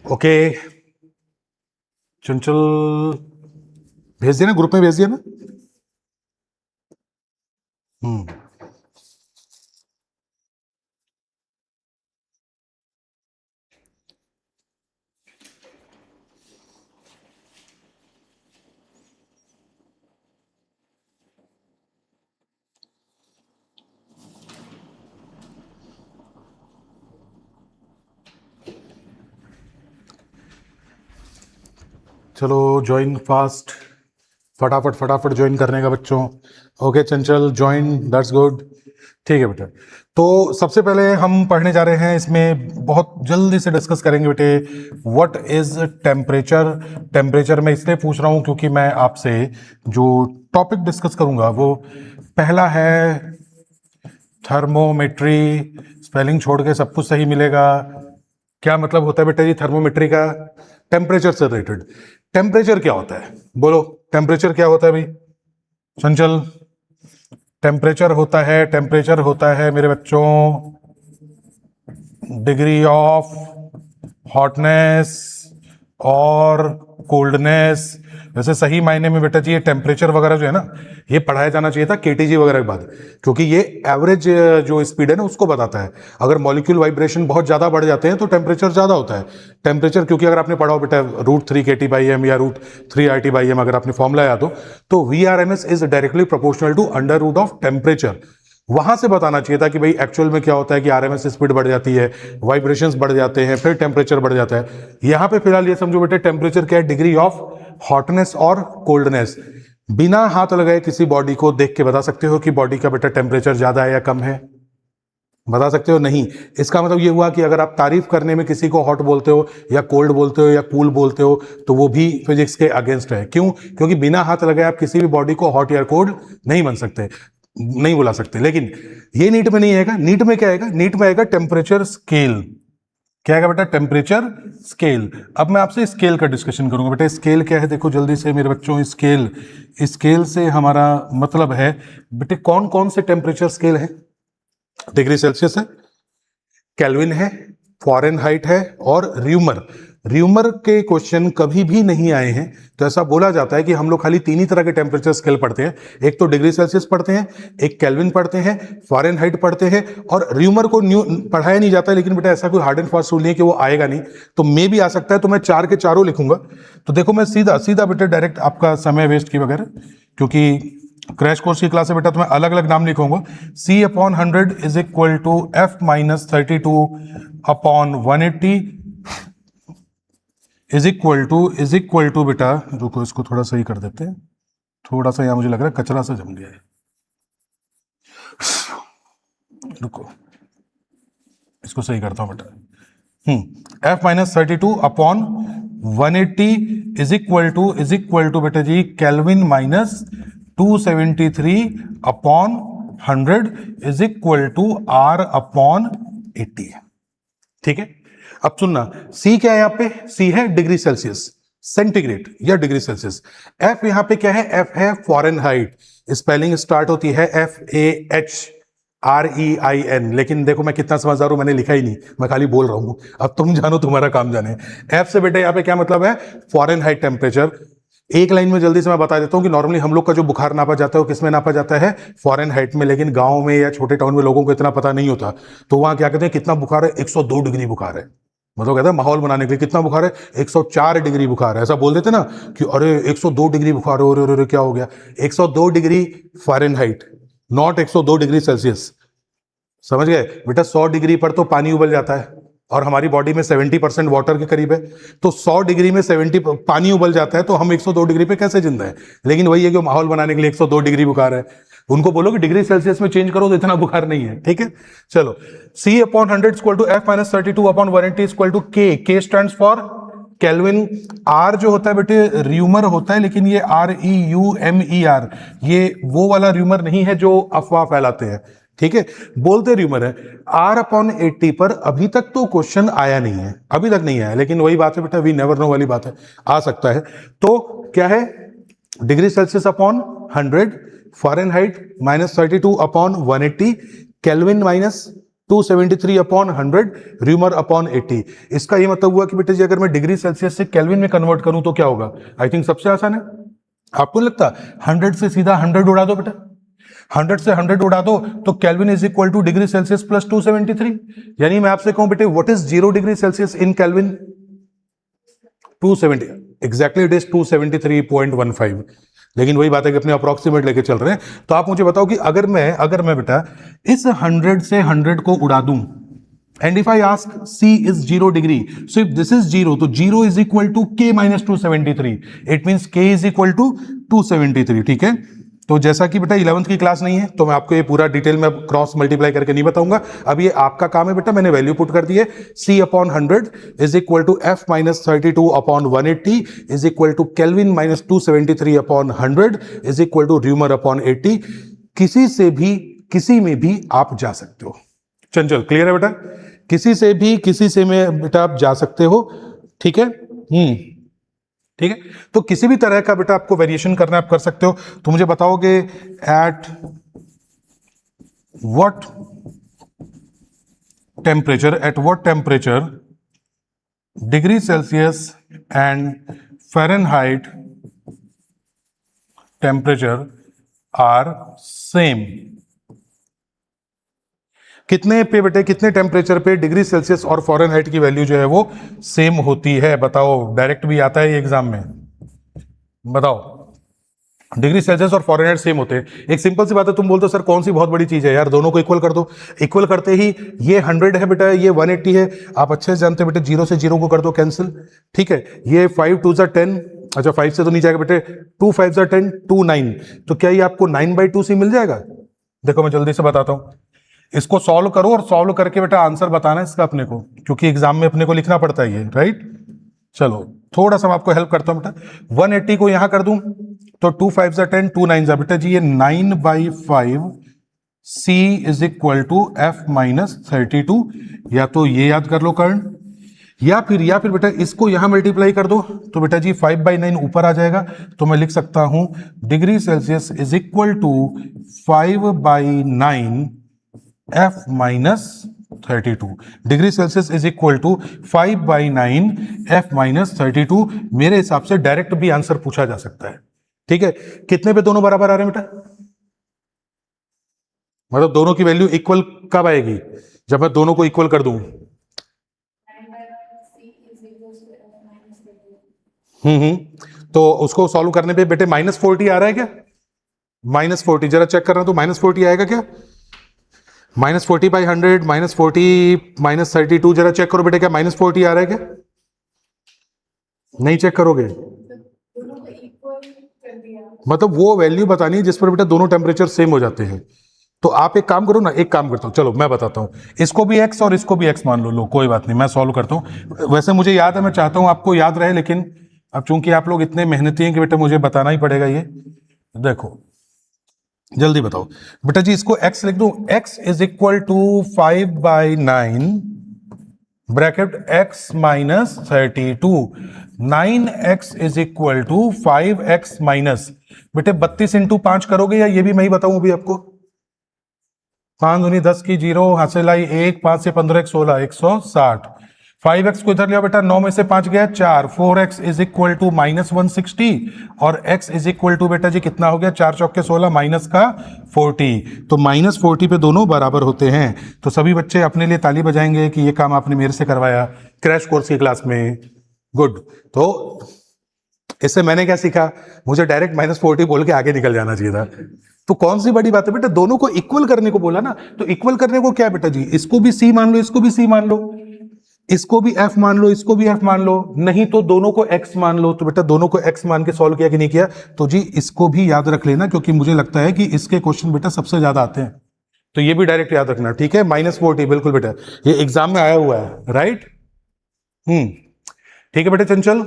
Okay, चंचल भेज दिया ना, ग्रुप में भेज दिया ना। चलो ज्वाइन फास्ट, फटाफट फटाफट ज्वाइन करने का बच्चों। Okay Chanchal join, that's good. ठीक है बेटा, तो सबसे पहले हम पढ़ने जा रहे हैं, इसमें बहुत जल्दी से डिस्कस करेंगे बेटे व्हाट इज टेम्परेचर। टेम्परेचर मैं इसलिए पूछ रहा हूं क्योंकि मैं आपसे जो टॉपिक डिस्कस करूंगा वो पहला है थर्मोमेट्री। स्पेलिंग छोड़ के सब कुछ सही मिलेगा। क्या मतलब होता है बेटा जी थर्मोमेट्री का? टेम्परेचर से रिलेटेड। टेम्परेचर क्या होता है बोलो, टेम्परेचर क्या होता है भाई चंचल? टेम्परेचर होता है मेरे बच्चों डिग्री ऑफ हॉटनेस और कोल्डनेस। वैसे सही मायने में बेटा जी ये टेम्परेचर वगैरह जो है ना, ये पढ़ाया जाना चाहिए था केटीजी वगैरह के बाद, क्योंकि ये एवरेज जो स्पीड है ना उसको बताता है। अगर मॉलिक्यूल वाइब्रेशन बहुत ज्यादा बढ़ जाते हैं तो टेम्परेचर ज्यादा होता है। टेम्परेचर क्योंकि अगर आपने पढ़ा हो बेटा √3 kT/m या √3 RT/m, अगर आपने फॉर्मूला याद हो तो VRMS is directly proportional to under root of temperature. वहां से बताना चाहिए था कि भाई एक्चुअल में क्या होता है कि आरएमएस स्पीड बढ़ जाती है, वाइब्रेशंस बढ़ जाते हैं, फिर टेम्परेचर बढ़ जाता है। यहां पे फिलहाल ये समझो बेटे टेम्परेचर क्या है, डिग्री ऑफ हॉटनेस और कोल्डनेस। बिना हाथ लगाए किसी बॉडी को देख के बता सकते हो कि बॉडी का बेटा टेम्परेचर ज्यादा है या कम है? बता सकते हो? नहीं। इसका मतलब ये हुआ कि अगर आप तारीफ करने में किसी को हॉट बोलते हो या कोल्ड बोलते हो या कूल बोलते हो तो वो भी फिजिक्स के अगेंस्ट है। क्यों? क्योंकि बिना हाथ लगाए आप किसी भी बॉडी को हॉट या कोल्ड नहीं बन सकते, नहीं बुला सकते। लेकिन ये नीट में नहीं आएगा। नीट में क्या आएगा? नीट में आएगा टेम्परेचर स्केल। क्या आएगा बेटा? Temperature scale. अब मैं आपसे स्केल का डिस्कशन करूंगा बेटा। स्केल क्या है देखो जल्दी से मेरे बच्चों। स्केल, स्केल से हमारा मतलब है बेटे कौन कौन से टेम्परेचर स्केल है? डिग्री सेल्सियस है, केल्विन है, फॉरेनहाइट है और र्यूमर। र्यूमर के क्वेश्चन कभी भी नहीं आए हैं, तो ऐसा बोला जाता है कि हम लोग खाली 3 ही तरह के टेम्परेचर स्केल पढ़ते हैं। एक तो डिग्री सेल्सियस पढ़ते हैं, एक केल्विन पढ़ते हैं, फॉरेनहाइट पढ़ते हैं, और र्यूमर को न्यू पढ़ाया नहीं जाता है। लेकिन बेटा ऐसा कोई हार्ड एंड फास्ट रूल नहीं है कि वो आएगा नहीं, तो मे भी आ सकता है। तो मैं 4 के चारों लिखूंगा। तो देखो मैं सीधा सीधा बेटा डायरेक्ट आपका समय वेस्ट की वगैरह, क्योंकि क्रैश कोर्स की क्लास है बेटा, तो मैं अलग अलग नाम लिखूंगा। C/100 is equal to F-32/180 is equal to बेटा, रुको इसको थोड़ा सही कर देते हैं। थोड़ा सा यहां मुझे लग रहा है कचरा सा जम गया है, रुको इसको सही करता हूं बेटा। F-32/180 इज इक्वल टू बेटा जी kelvin minus 273/100 is equal to R/80। ठीक है, अब सुनना, सी क्या है यहाँ पे? सी है डिग्री सेल्सियस, सेंटीग्रेड या डिग्री सेल्सियस। एफ यहां पे क्या है? एफ है फॉरेनहाइट। स्पेलिंग स्टार्ट होती है FAHREIN। लेकिन देखो मैं कितना समझदार हूं, मैंने लिखा ही नहीं, मैं खाली बोल रहा हूं। अब तुम जानो, तुम्हारा काम जाने। एफ से बेटा यहाँ पे क्या मतलब है? Fahrenheit temperature. एक लाइन में जल्दी से मैं बता देता हूं कि नॉर्मली हम लोग का जो बुखार नापा जाता है वो किस में नापा जाता है? फॉरेनहाइट में। लेकिन गांव में या छोटे टाउन में लोगों को इतना पता नहीं होता, तो वहां क्या कहते हैं कितना बुखार है? 102 डिग्री बुखार है। मतलब कहता है माहौल बनाने के लिए कितना बुखार है? 104 डिग्री बुखार है। ऐसा बोल देते ना कि अरे 102 डिग्री बुखार है, अरे क्या हो गया? 102 degree Fahrenheit, not 102 degree Celsius. समझ गए बेटा? 100 डिग्री पर तो पानी उबल जाता है, और हमारी बॉडी में 70% वाटर के करीब है। तो 100 डिग्री में 70 पानी उबल जाता है, तो हम 102 डिग्री पे कैसे जिंदा है? लेकिन वही है कि माहौल बनाने के लिए 102 डिग्री बुखार है। उनको बोलो कि डिग्री सेल्सियस में चेंज करो तो इतना बुखार नहीं है। ठीक है, चलो। C/100 equal to F-32/180 equal to K। K stands for kelvin. R जो होता है बेटे र्यूमर होता है, लेकिन ये REUMER, ये वो वाला र्यूमर नहीं है जो अफवाह फैलाते हैं। ठीक है, बोलते र्यूमर है। R/80 पर अभी तक तो क्वेश्चन आया नहीं है, अभी तक नहीं आया। लेकिन वही बात है बेटा, वी नेवर नो वाली बात है, आ सकता है। तो क्या है? Degree Celsius upon 100, Fahrenheit -32/180, kelvin minus 273 upon 100, rumour upon 80। इसका ये मतलब हुआ कि बेटा जी अगर मैं डिग्री सेल्सियस से केल्विन में कन्वर्ट करूं तो क्या होगा? आई थिंक सबसे आसान है। आपको नहीं लगता 100 से सीधा 100 उड़ा दो बेटा, 100 से 100 उड़ा दो तो kelvin is equal two degree Celsius plus 273। यानी मैं आपसे कहूं बेटे what is 0 degree Celsius in kelvin? 270, exactly it is 273.15। लेकिन वही बात है कि अपने अप्रोक्सीमेट लेके चल रहे हैं। तो आप मुझे बताओ कि अगर मैं बेटा इस 100 से 100 को उड़ा दूं, and if I ask C is 0 degree, so if this is 0 तो 0 is equal to K minus 273, it means K is equal to 273। ठीक है, तो जैसा कि बेटा 11th की क्लास नहीं है तो मैं आपको ये पूरा डिटेल में क्रॉस मल्टीप्लाई करके नहीं बताऊंगा। अब ये आपका काम है बेटा, मैंने वैल्यू पुट कर दी है। C upon 100 is equal to F minus 32 upon 180 is equal to kelvin minus 273 upon 100 is equal to Reaumur upon 80। किसी से भी किसी में भी आप जा सकते हो। चंचल क्लियर है बेटा? किसी से भी किसी से में बेटा आप जा सकते हो। ठीक है, ठीक है, तो किसी भी तरह का बेटा आपको वेरिएशन करना आप कर सकते हो। तो मुझे बताओगे at what temperature degree Celsius and Fahrenheit temperature are same. कितने पे बेटे, कितने टेम्परेचर पे डिग्री सेल्सियस और फ़ारेनहाइट की वैल्यू जो है वो सेम होती है? बताओ, डायरेक्ट भी आता है ये एग्जाम में। बताओ, डिग्री सेल्सियस और फ़ारेनहाइट सेम होते हैं। एक सिंपल सी बात है, तुम बोलते हो सर कौन सी बहुत बड़ी चीज है यार, दोनों को इक्वल कर दो। इक्वल करते ही ये 100 है बेटा, ये 180 है। आप अच्छे से जानते हो बेटे, 0 से 0 को कर दो कैंसिल। ठीक है, ये 5 2 10, अच्छा 5 से तो नहीं जाएगा बेटे, 2 5 10 2 9, तो क्या ये आपको 9/2 से मिल जाएगा? देखो मैं जल्दी से बताता हूं, इसको सॉल्व करो और सॉल्व करके बेटा आंसर बताना इसका अपने को, क्योंकि एग्जाम में अपने को लिखना पड़ता है ये, राइट। चलो थोड़ा सा मैं आपको हेल्प करता हूं बेटा। 180 को यहां कर दूं तो 2 5 10 2 9 बेटा जी ये 9/5 C is equal to F minus 32। या तो ये याद कर लो कर्ण, या फिर बेटा इसको यहां मल्टीप्लाई कर दो तो बेटा जी 5/9 ऊपर आ जाएगा। तो मैं लिख सकता हूं degree Celsius is equal to 5/9 F minus 32। Degree Celsius is equal to 5/9 F minus 32। मेरे हिसाब से डायरेक्ट भी आंसर पूछा जा सकता है। ठीक है, कितने पे दोनों बराबर आ रहे हैं बेटा? मतलब दोनों की वैल्यू इक्वल कब आएगी? जब मैं दोनों को इक्वल कर दूं। तो उसको सॉल्व करने पे बेटे -40 आ रहा है क्या? -40 जरा चेक कर रहा हूं, तो -40 आएगा क्या? -40/100 -40 -32 जरा चेक करो बेटे, क्या -40 आ रहा है क्या? नहीं चेक करोगे? मतलब वो वैल्यू बतानी है जिस पर बेटा दोनों टेम्परेचर सेम हो जाते हैं। तो आप एक काम करो ना, एक काम करता हूं, चलो मैं बताता हूं, इसको भी x और इसको भी x मान लो। कोई बात नहीं, मैं सॉल्व करता हूं। वैसे मुझे याद है, मैं चाहता हूं आपको याद रहे, लेकिन अब चूंकि आप लोग इतने मेहनती हैं कि बेटा मुझे बताना ही पड़ेगा ये। देखो जल्दी बताओ बेटा जी, इसको x लिख दूं, x is equal to 5/9 bracket x minus 32। 9x is equal to 5x minus, बेटे 32 इंटू 5 करोगे या ये भी मैं ही बताऊं अभी आपको? 5 दूनी 10 की 0, हासिल आई 1, 5 से 15 16 160। 5x को इधर लिया बेटा, 9 में से 5 गया 4, 4x इज इक्वल टू -160 और x इज इक्वल टू बेटा जी कितना हो गया? 4 चौके 16 माइनस का 40। तो -40 पे दोनों बराबर होते हैं। तो सभी बच्चे अपने लिए ताली बजाएंगे कि ये काम आपने मेरे से करवाया क्रैश कोर्स की क्लास में। गुड। तो इससे मैंने क्या सीखा? मुझे डायरेक्ट -40 बोल के आगे निकल जाना चाहिए था। तो कौन सी बड़ी बात है बेटा, दोनों को इक्वल करने को बोला ना। तो इक्वल करने को क्या है बेटा जी, इसको भी C मान लो, इसको भी C मान लो, इसको भी F मान लो, इसको भी F मान लो, नहीं तो दोनों को X मान लो। तो बेटा दोनों को X मान के सॉल्व किया कि नहीं किया? तो जी इसको भी याद रख लेना, क्योंकि मुझे लगता है कि इसके क्वेश्चन बेटा सबसे ज्यादा आते हैं। तो ये भी डायरेक्ट याद रखना, ठीक है? -40 बिल्कुल बेटा, ये एग्जाम में आया हुआ है, राइट। ठीक है बेटा चंचल,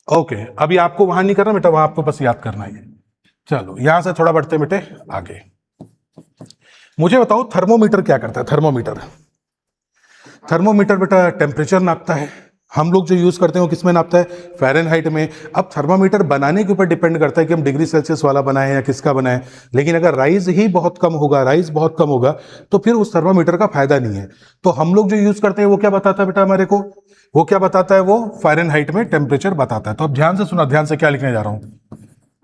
ओके। अभी आपको वहां नहीं करना बेटा, वहां आपको बस याद करना है। चलो यहां से थोड़ा बढ़ते बेटे आगे। मुझे बताओ थर्मोमीटर क्या करता है? थर्मोमीटर बेटा टेम्परेचर नापता है, हम लोग जो यूज करते हैं वो किसमें नापता है, फ़ारेनहाइट में। अब थर्मामीटर बनाने के ऊपर डिपेंड करता है कि हम डिग्री सेल्सियस वाला बनाएं या किसका बनाएं, लेकिन अगर राइज ही बहुत कम होगा, राइज बहुत कम होगा, तो फिर उस थर्मामीटर का फायदा नहीं है। तो हम लोग जो यूज करते हैं वो क्या बताता है बेटा हमारे को, वो क्या बताता है, वो फ़ारेनहाइट में टेम्परेचर बताता है। तो अब ध्यान से सुना, ध्यान से क्या लिखने जा रहा हूं।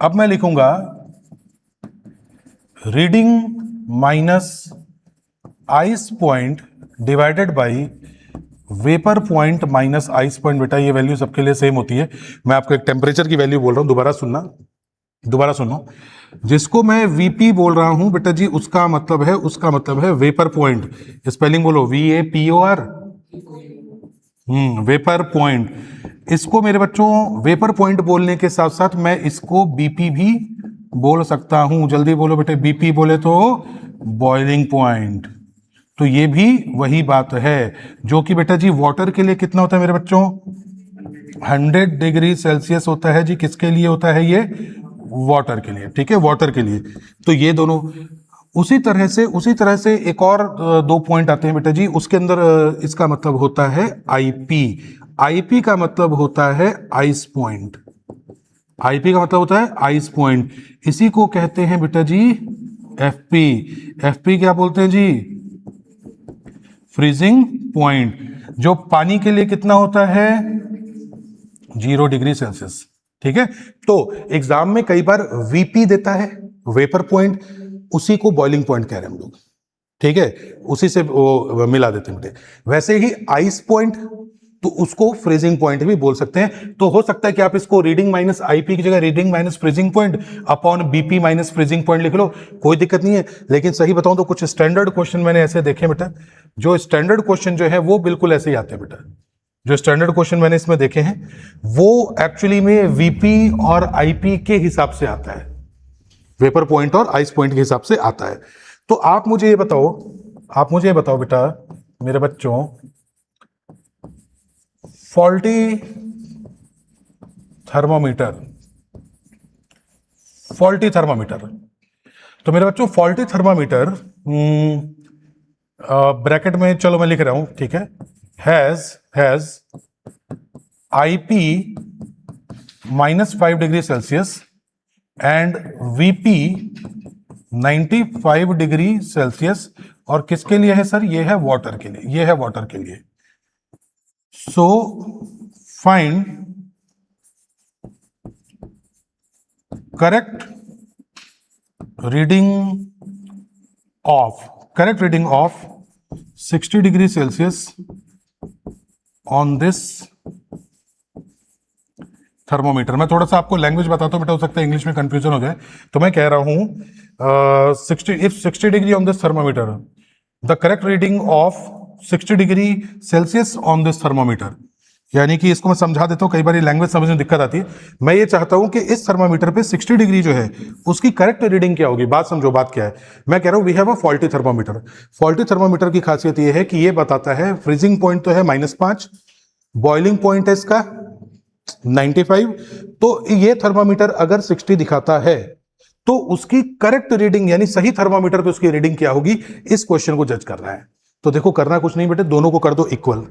अब मैं लिखूंगा reading minus ice point divided by vapour point minus ice point. बेटा ये वैल्यू सबके लिए सेम होती है। मैं आपको एक टेम्परेचर की वैल्यू बोल रहा हूं, दोबारा सुनना, दोबारा सुनो। जिसको मैं वीपी बोल रहा हूं बेटा जी, उसका मतलब है वेपर पॉइंट। स्पेलिंग बोलो, VAPOR, वेपर पॉइंट। इसको मेरे बच्चों वेपर पॉइंट बोलने के साथ साथ मैं इसको बीपी भी बोल सकता हूं। जल्दी बोलो बेटे, बीपी बोले तो बॉइलिंग पॉइंट। तो ये भी वही बात है जो कि बेटा जी वाटर के लिए कितना होता है मेरे बच्चों, 100 डिग्री सेल्सियस होता है जी। किसके लिए होता है ये, वाटर के लिए, ठीक है, वाटर के लिए। तो ये दोनों उसी तरह से एक और दो पॉइंट आते हैं बेटा जी, उसके अंदर इसका मतलब होता है आईपी। आईपी का मतलब होता है आइस पॉइंट। आईपी का मतलब होता है आइस पॉइंट। इसी को कहते हैं बेटा जी एफपी। एफपी क्या बोलते हैं जी, फ्रीजिंग पॉइंट, जो पानी के लिए कितना होता है, 0 डिग्री सेल्सियस। ठीक है, तो एग्जाम में कई बार वीपी देता है, वेपर पॉइंट, उसी को बॉइलिंग पॉइंट कह रहे हैं हम लोग। ठीक है, उसी से वो मिला देते हैं बेटे। वैसे ही आइस पॉइंट, तो उसको फ्रीजिंग पॉइंट भी बोल सकते हैं। तो हो सकता है कि आप इसको रीडिंग माइनस आईपी की जगह reading minus freezing point upon BP minus freezing point लिख लो, कोई दिक्कत नहीं है। लेकिन सही बताऊं तो कुछ स्टैंडर्ड क्वेश्चन मैंने ऐसे देखे बेटा, जो स्टैंडर्ड क्वेश्चन जो है वो बिल्कुल ऐसे ही आते हैं बेटा। जो स्टैंडर्ड क्वेश्चन मैंने इसमें देखे हैं वो एक्चुअली में वीपी और आईपी के हिसाब से आता है, वेपर पॉइंट और आइस पॉइंट के हिसाब से आता है। तो आप मुझे ये बताओ बेटा मेरे बच्चों, फॉल्टी थर्मोमीटर, तो मेरे बच्चों फॉल्टी थर्मामीटर ब्रैकेट में, चलो मैं लिख रहा हूं, ठीक है, has IP -5 degree Celsius and VP 95 degree Celsius. और किसके लिए है सर, ये है वाटर के लिए, ये है वाटर के लिए। So find correct reading of 60 degree Celsius on this thermometer. मैं थोड़ा सा आपको लैंग्वेज बताता हूं बेटा, हो सकता है इंग्लिश में कंफ्यूजन हो जाए। तो मैं कह रहा हूं 60 degree on this thermometer, the correct reading of 60 degree Celsius on this thermometer. यानी कि इसको मैं समझा देता हूं, कई बार लैंग्वेज समझने में दिक्कत आती है। मैं ये चाहता हूं कि इस थर्मामीटर पे 60 डिग्री जो है उसकी करेक्ट रीडिंग क्या होगी। बात समझो, बात क्या है। मैं कह रहा हूं we have a faulty thermometer. Faulty thermometer की खासियत ये है कि ये बताता है फ्रीजिंग पॉइंट तो है -5, बॉइलिंग पॉइंट है इसका 95। तो ये थर्मामीटर अगर 60 दिखाता है तो उसकी करेक्ट रीडिंग यानी सही थर्मामीटर पे उसकी रीडिंग क्या होगी, इस क्वेश्चन को जज करना है। तो देखो करना कुछ नहीं बेटे, दोनों को कर दो इक्वल।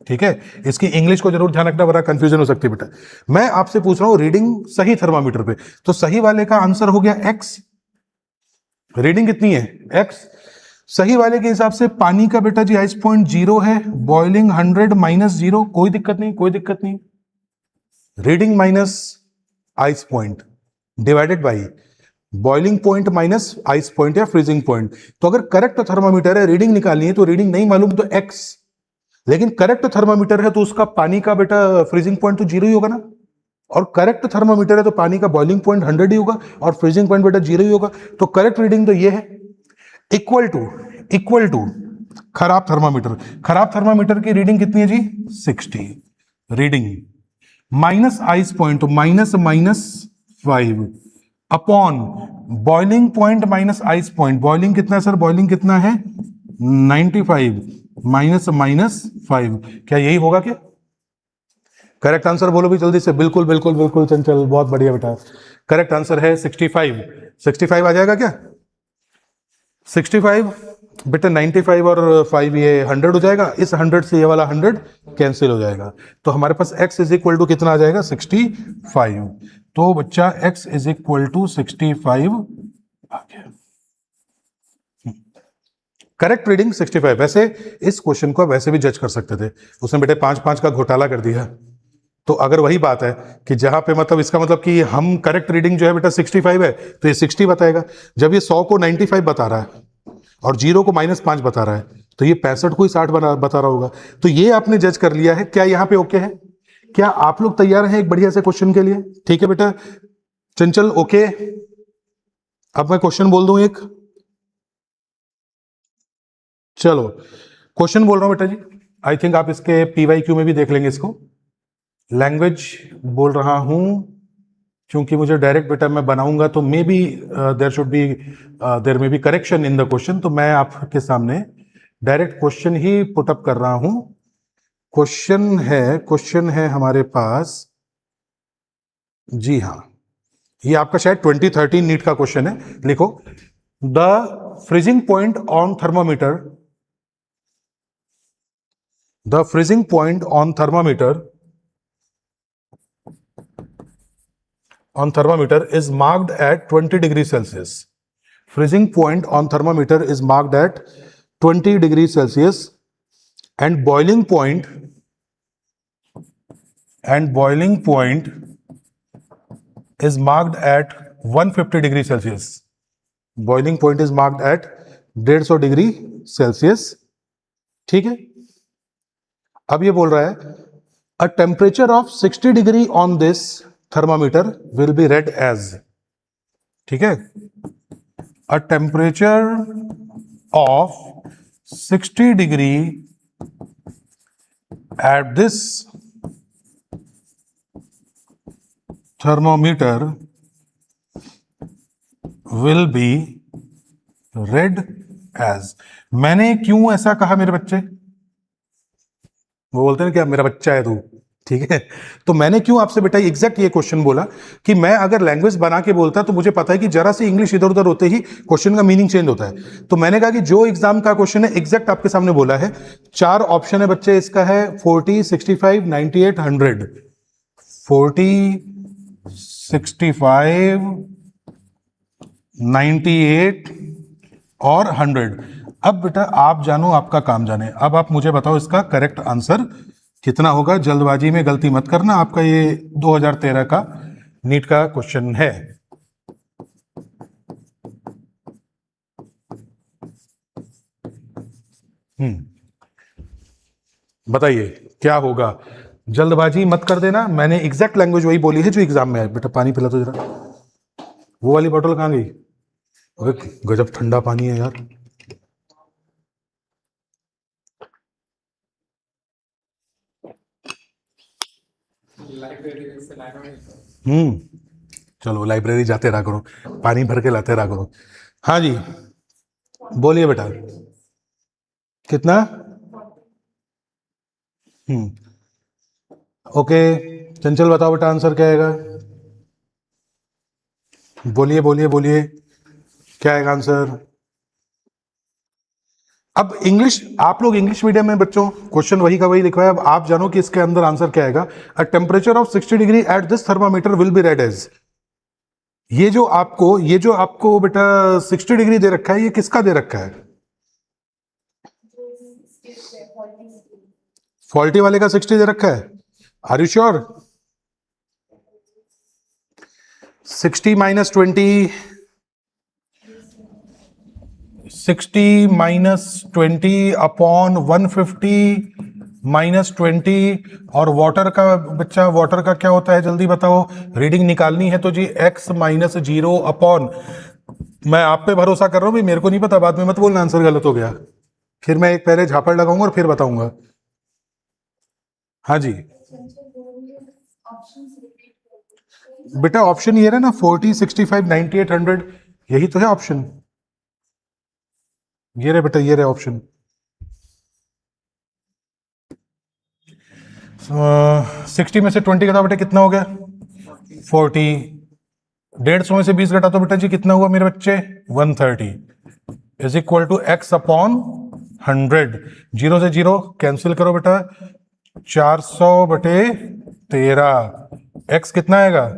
ठीक है, इसकी इंग्लिश को जरूर ध्यान रखना वरना कंफ्यूजन हो सकती है बेटा। मैं आपसे पूछ रहा हूं रीडिंग सही थर्मामीटर पे, तो सही वाले का आंसर हो गया x। रीडिंग कितनी है, x। सही वाले के हिसाब से पानी का बेटा जी आइस पॉइंट 0 है, बॉइलिंग 100 -0, कोई दिक्कत नहीं, कोई दिक्कत नहीं। Reading minus ice point divided by boiling point minus ice point या फ्रीजिंग पॉइंट। तो अगर करेक्ट थर्मामीटर है, रीडिंग निकालनी है, तो रीडिंग नहीं मालूम तो x, लेकिन करेक्ट थर्मामीटर है तो उसका पानी का बेटा फ्रीजिंग पॉइंट तो 0 ही होगा ना, और करेक्ट थर्मामीटर है तो पानी का बॉइलिंग पॉइंट 100 ही होगा और फ्रीजिंग पॉइंट बेटा 0 ही होगा। तो करेक्ट रीडिंग तो ये है। इक्वल टू खराब थर्मामीटर। खराब थर्मामीटर की रीडिंग कितनी है जी, 60 रीडिंग, माइनस आइस पॉइंट तो -5 upon boiling point minus ice point. Boiling कितना है सर, बॉइलिंग कितना है 95 -5। क्या यही होगा क्या? करेक्ट आंसर बोलो भी जल्दी से। बिल्कुल बिल्कुल बिल्कुल चंचल, बहुत बढ़िया बेटा। करेक्ट आंसर है 65। 65 आ जाएगा क्या, 65। बेटा 95 और 5 ये 100 हो जाएगा, इस 100 से ये वाला 100 कैंसिल हो जाएगा, तो हमारे पास x इज इक्वल टू कितना आ जाएगा 65। तो बच्चा x इज इक्वल टू 65 आ गया। Correct reading 65। वैसे इस क्वेश्चन को वैसे भी जज कर सकते थे, उसने बेटे 5-5 का घोटाला कर दिया। तो अगर वही बात है कि जहां पे मतलब इसका मतलब कि हम करेक्ट रीडिंग जो है बेटा 65 है तो ये 60 बताएगा। जब ये 100 को 95 बता रहा है और 0 को -5 बता रहा है तो ये 65 को ही 60 बता रहा होगा। तो ये आपने जज कर लिया है। क्या यहाँ पे ओके है? क्या आप लोग तैयार हैं एक बढ़िया से क्वेश्चन के लिए? ठीक है बेटा चंचल, ओके। अब मैं क्वेश्चन बोल दूं एक, चलो क्वेश्चन बोल रहा हूं बेटा जी। आई थिंक आप इसके PYQ में भी देख लेंगे इसको। लैंग्वेज बोल रहा हूं क्योंकि मुझे डायरेक्ट बेटा मैं बनाऊंगा तो maybe there may be correction in the question, तो मैं आपके सामने डायरेक्ट क्वेश्चन ही पुट अप कर रहा हूं। क्वेश्चन है हमारे पास, जी हाँ, ये आपका शायद 2013 नीट का क्वेश्चन है। लिखो, the freezing point on thermometer, the freezing point on thermometer is marked at 20 degrees Celsius. Freezing point on thermometer is marked at 20 degrees Celsius and boiling point is marked at 150 degrees Celsius. Boiling point is marked at 150 degree Celsius. ठीक है, अब ये बोल रहा है a temperature of 60 degree on this thermometer will be read as, ठीक है, a temperature of 60 degree at this thermometer will be read as। मैंने क्यों ऐसा कहा मेरे बच्चे? वो बोलते हैं क्या मेरा बच्चा है तू, ठीक है। तो मैंने क्यों आपसे बेटा एग्जैक्ट ये क्वेश्चन बोला कि मैं अगर लैंग्वेज बना के बोलता तो मुझे पता है कि जरा सी इंग्लिश इधर उधर होते ही क्वेश्चन का मीनिंग चेंज होता है। तो मैंने कहा कि जो एग्जाम का क्वेश्चन है एग्जैक्ट आपके सामने बोला है। 4 ऑप्शन है बच्चे, इसका है 40, 65, 98, 100। 40, 65, 98 और 100। अब बेटा आप जानो आपका काम जाने। अब आप मुझे बताओ इसका करेक्ट आंसर कितना होगा। जल्दबाजी में गलती मत करना, आपका ये 2013 का नीट का क्वेश्चन है। बताइए क्या होगा, जल्दबाजी मत कर देना। मैंने एग्जैक्ट लैंग्वेज वही बोली है जो एग्जाम में है। बेटा पानी पिला तो जरा, वो वाली बोतल कहाँ गई? अरे गजब ठंडा पानी है यार। चलो लाइब्रेरी जाते रहा करो, पानी भर के लाते रहा करो। हाँ जी बोलिए बेटा, कितना? ओके चंचल बताओ बेटा आंसर क्या आएगा? बोलिए बोलिए बोलिए, क्या आएगा आंसर? अब इंग्लिश, आप लोग इंग्लिश मीडियम में बच्चों, क्वेश्चन वही का वही लिखा है। अब आप जानो कि इसके अंदर आंसर क्या आएगा। A temperature of 60 degree at this thermometer will be read as. ये जो आपको बेटा 60 डिग्री दे रखा है, ये किसका दे रखा है? फॉल्टी वाले का 60 दे रखा है। Are you sure? 60 minus 20, 60 minus 20 upon 150 minus 20। और वाटर का बच्चा, वाटर का क्या होता है जल्दी बताओ, रीडिंग निकालनी है तो जी x माइनस 0 अपॉन, मैं आप पे भरोसा कर रहा हूं भाई, मेरे को नहीं पता, बाद में मत बोलना आंसर गलत हो गया, फिर मैं एक पहले झापड़ लगाऊंगा और फिर बताऊंगा। हाँ जी बेटा ऑप्शन ये रहा ना, 40, 65, 98, 100, यही तो है ऑप्शन। ये रहे बेटा, ये रहे ऑप्शन। 60 में से 20 घटा बेटा कितना हो गया? 40। 150 में से 20 घटा तो बेटा जी कितना हुआ मेरे बच्चे? 130। Is equal to x upon 100। 0 से 0 कैंसिल करो बेटा, 400/13। x कितना आएगा?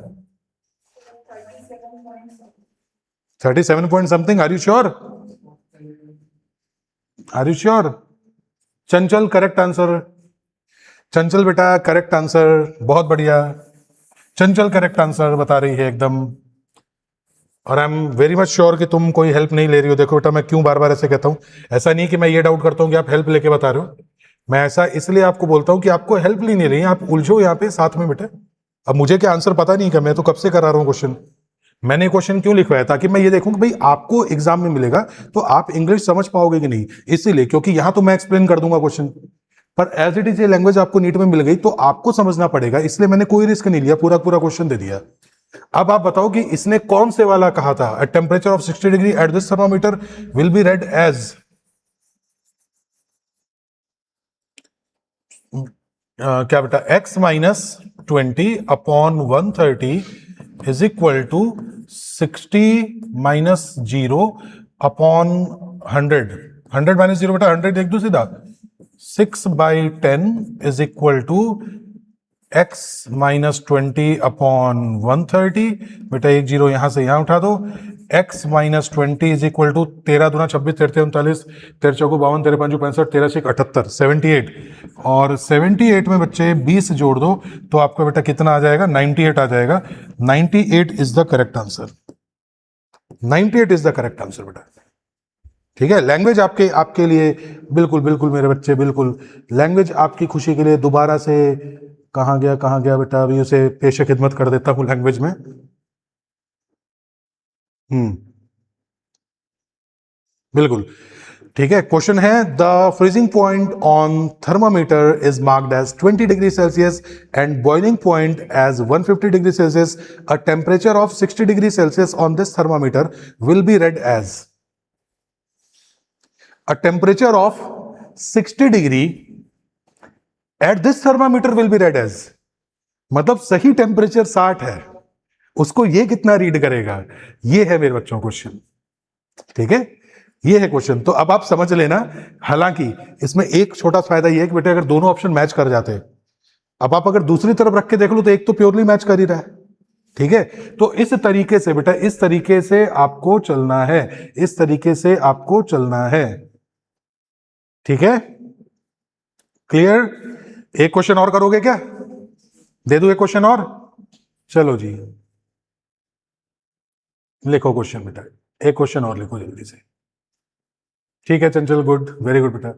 37 point something. Are you sure? Are you sure? Chanchal correct answer. Chanchal बेटा करेक्ट आंसर, बहुत बढ़िया। चंचल करेक्ट आंसर बता रही है एकदम। और I am very much sure कि तुम कोई हेल्प नहीं ले रही हो। देखो बेटा, मैं क्यों बार बार ऐसे कहता हूं, ऐसा नहीं कि मैं ये डाउट करता हूं कि आप हेल्प लेके बता रहे हो। मैं ऐसा इसलिए आपको बोलता हूं कि आपको हेल्प नहीं ले रही है, आप उलझो यहाँ पे साथ में बेटा। अब मुझे क्या आंसर पता नहीं, क्या मैं तो कब से करा रहा हूँ क्वेश्चन। मैंने क्वेश्चन क्यों लिखवाया? ताकि मैं ये देखूं कि भाई आपको एग्जाम में मिलेगा तो आप इंग्लिश समझ पाओगे कि नहीं, इसीलिए। क्योंकि यहां तो मैं एक्सप्लेन कर दूंगा क्वेश्चन, पर एज इट इज ये लैंग्वेज आपको नीट में मिल गई तो आपको समझना पड़ेगा, इसलिए मैंने कोई रिस्क नहीं लिया, पूरा पूरा क्वेश्चन दे दिया। अब आप बताओ कि इसने कौन से वाला कहा था? At temperature of 60 degree at this thermometer will be read as, क्या बेटा, x minus 20/130 is equal to 60 minus 0/100। 100 minus 0 बेटा 100 देख दो सीधा। 6/10 is equal to x minus 20/130। बेटा एक जीरो यहां से यहां उठा दो। x minus 20 is equal to 13 दूना 26, 13 39, 13 चौको 52, 13 पंचो 65, 13 6 78, 78। और 78 में बच्चे 20 जोड़ दो तो आपका बेटा कितना आ जाएगा? 98 आ जाएगा। 98 is the correct answer. 98 is the correct answer बेटा। ठीक है, लैंग्वेज आपके आपके लिए बिल्कुल बिल्कुल मेरे बच्चे, बिल्कुल लैंग्वेज आपकी खुशी के लिए। दोबारा से कहाँ गया बेटा? अभी उसे पेशे खिदमत कर देता हूं लैंग्वेज में। बिल्कुल ठीक है। क्वेश्चन है, the freezing point on thermometer is marked as 20 degree Celsius and boiling point as 150 degree Celsius. A temperature of 60 degree Celsius on this thermometer will be read as. A temperature of 60 degree at this thermometer will be read as, मतलब सही temperature 60 है, उसको ये कितना read करेगा? ये है मेरे बच्चों क्वेश्चन। ठीक है, ये है क्वेश्चन। तो अब आप समझ लेना। हालांकि इसमें एक छोटा फायदा ये है कि बेटे अगर दोनों ऑप्शन मैच कर जाते, अब आप अगर दूसरी तरफ रख के देख लो तो एक तो प्योरली मैच कर ही रहा है। ठीक है, तो इस तरीके से बेटा, इस तरीके से आपको चलना है, इस तरीके से आपको चलना है। ठीक है, क्लियर? एक क्वेश्चन और करोगे क्या? दे दूं एक क्वेश्चन और? चलो जी, लिखो क्वेश्चन बेटा, एक क्वेश्चन और लिखो जल्दी से। ठीक है चंचल, गुड, वेरी गुड बेटा।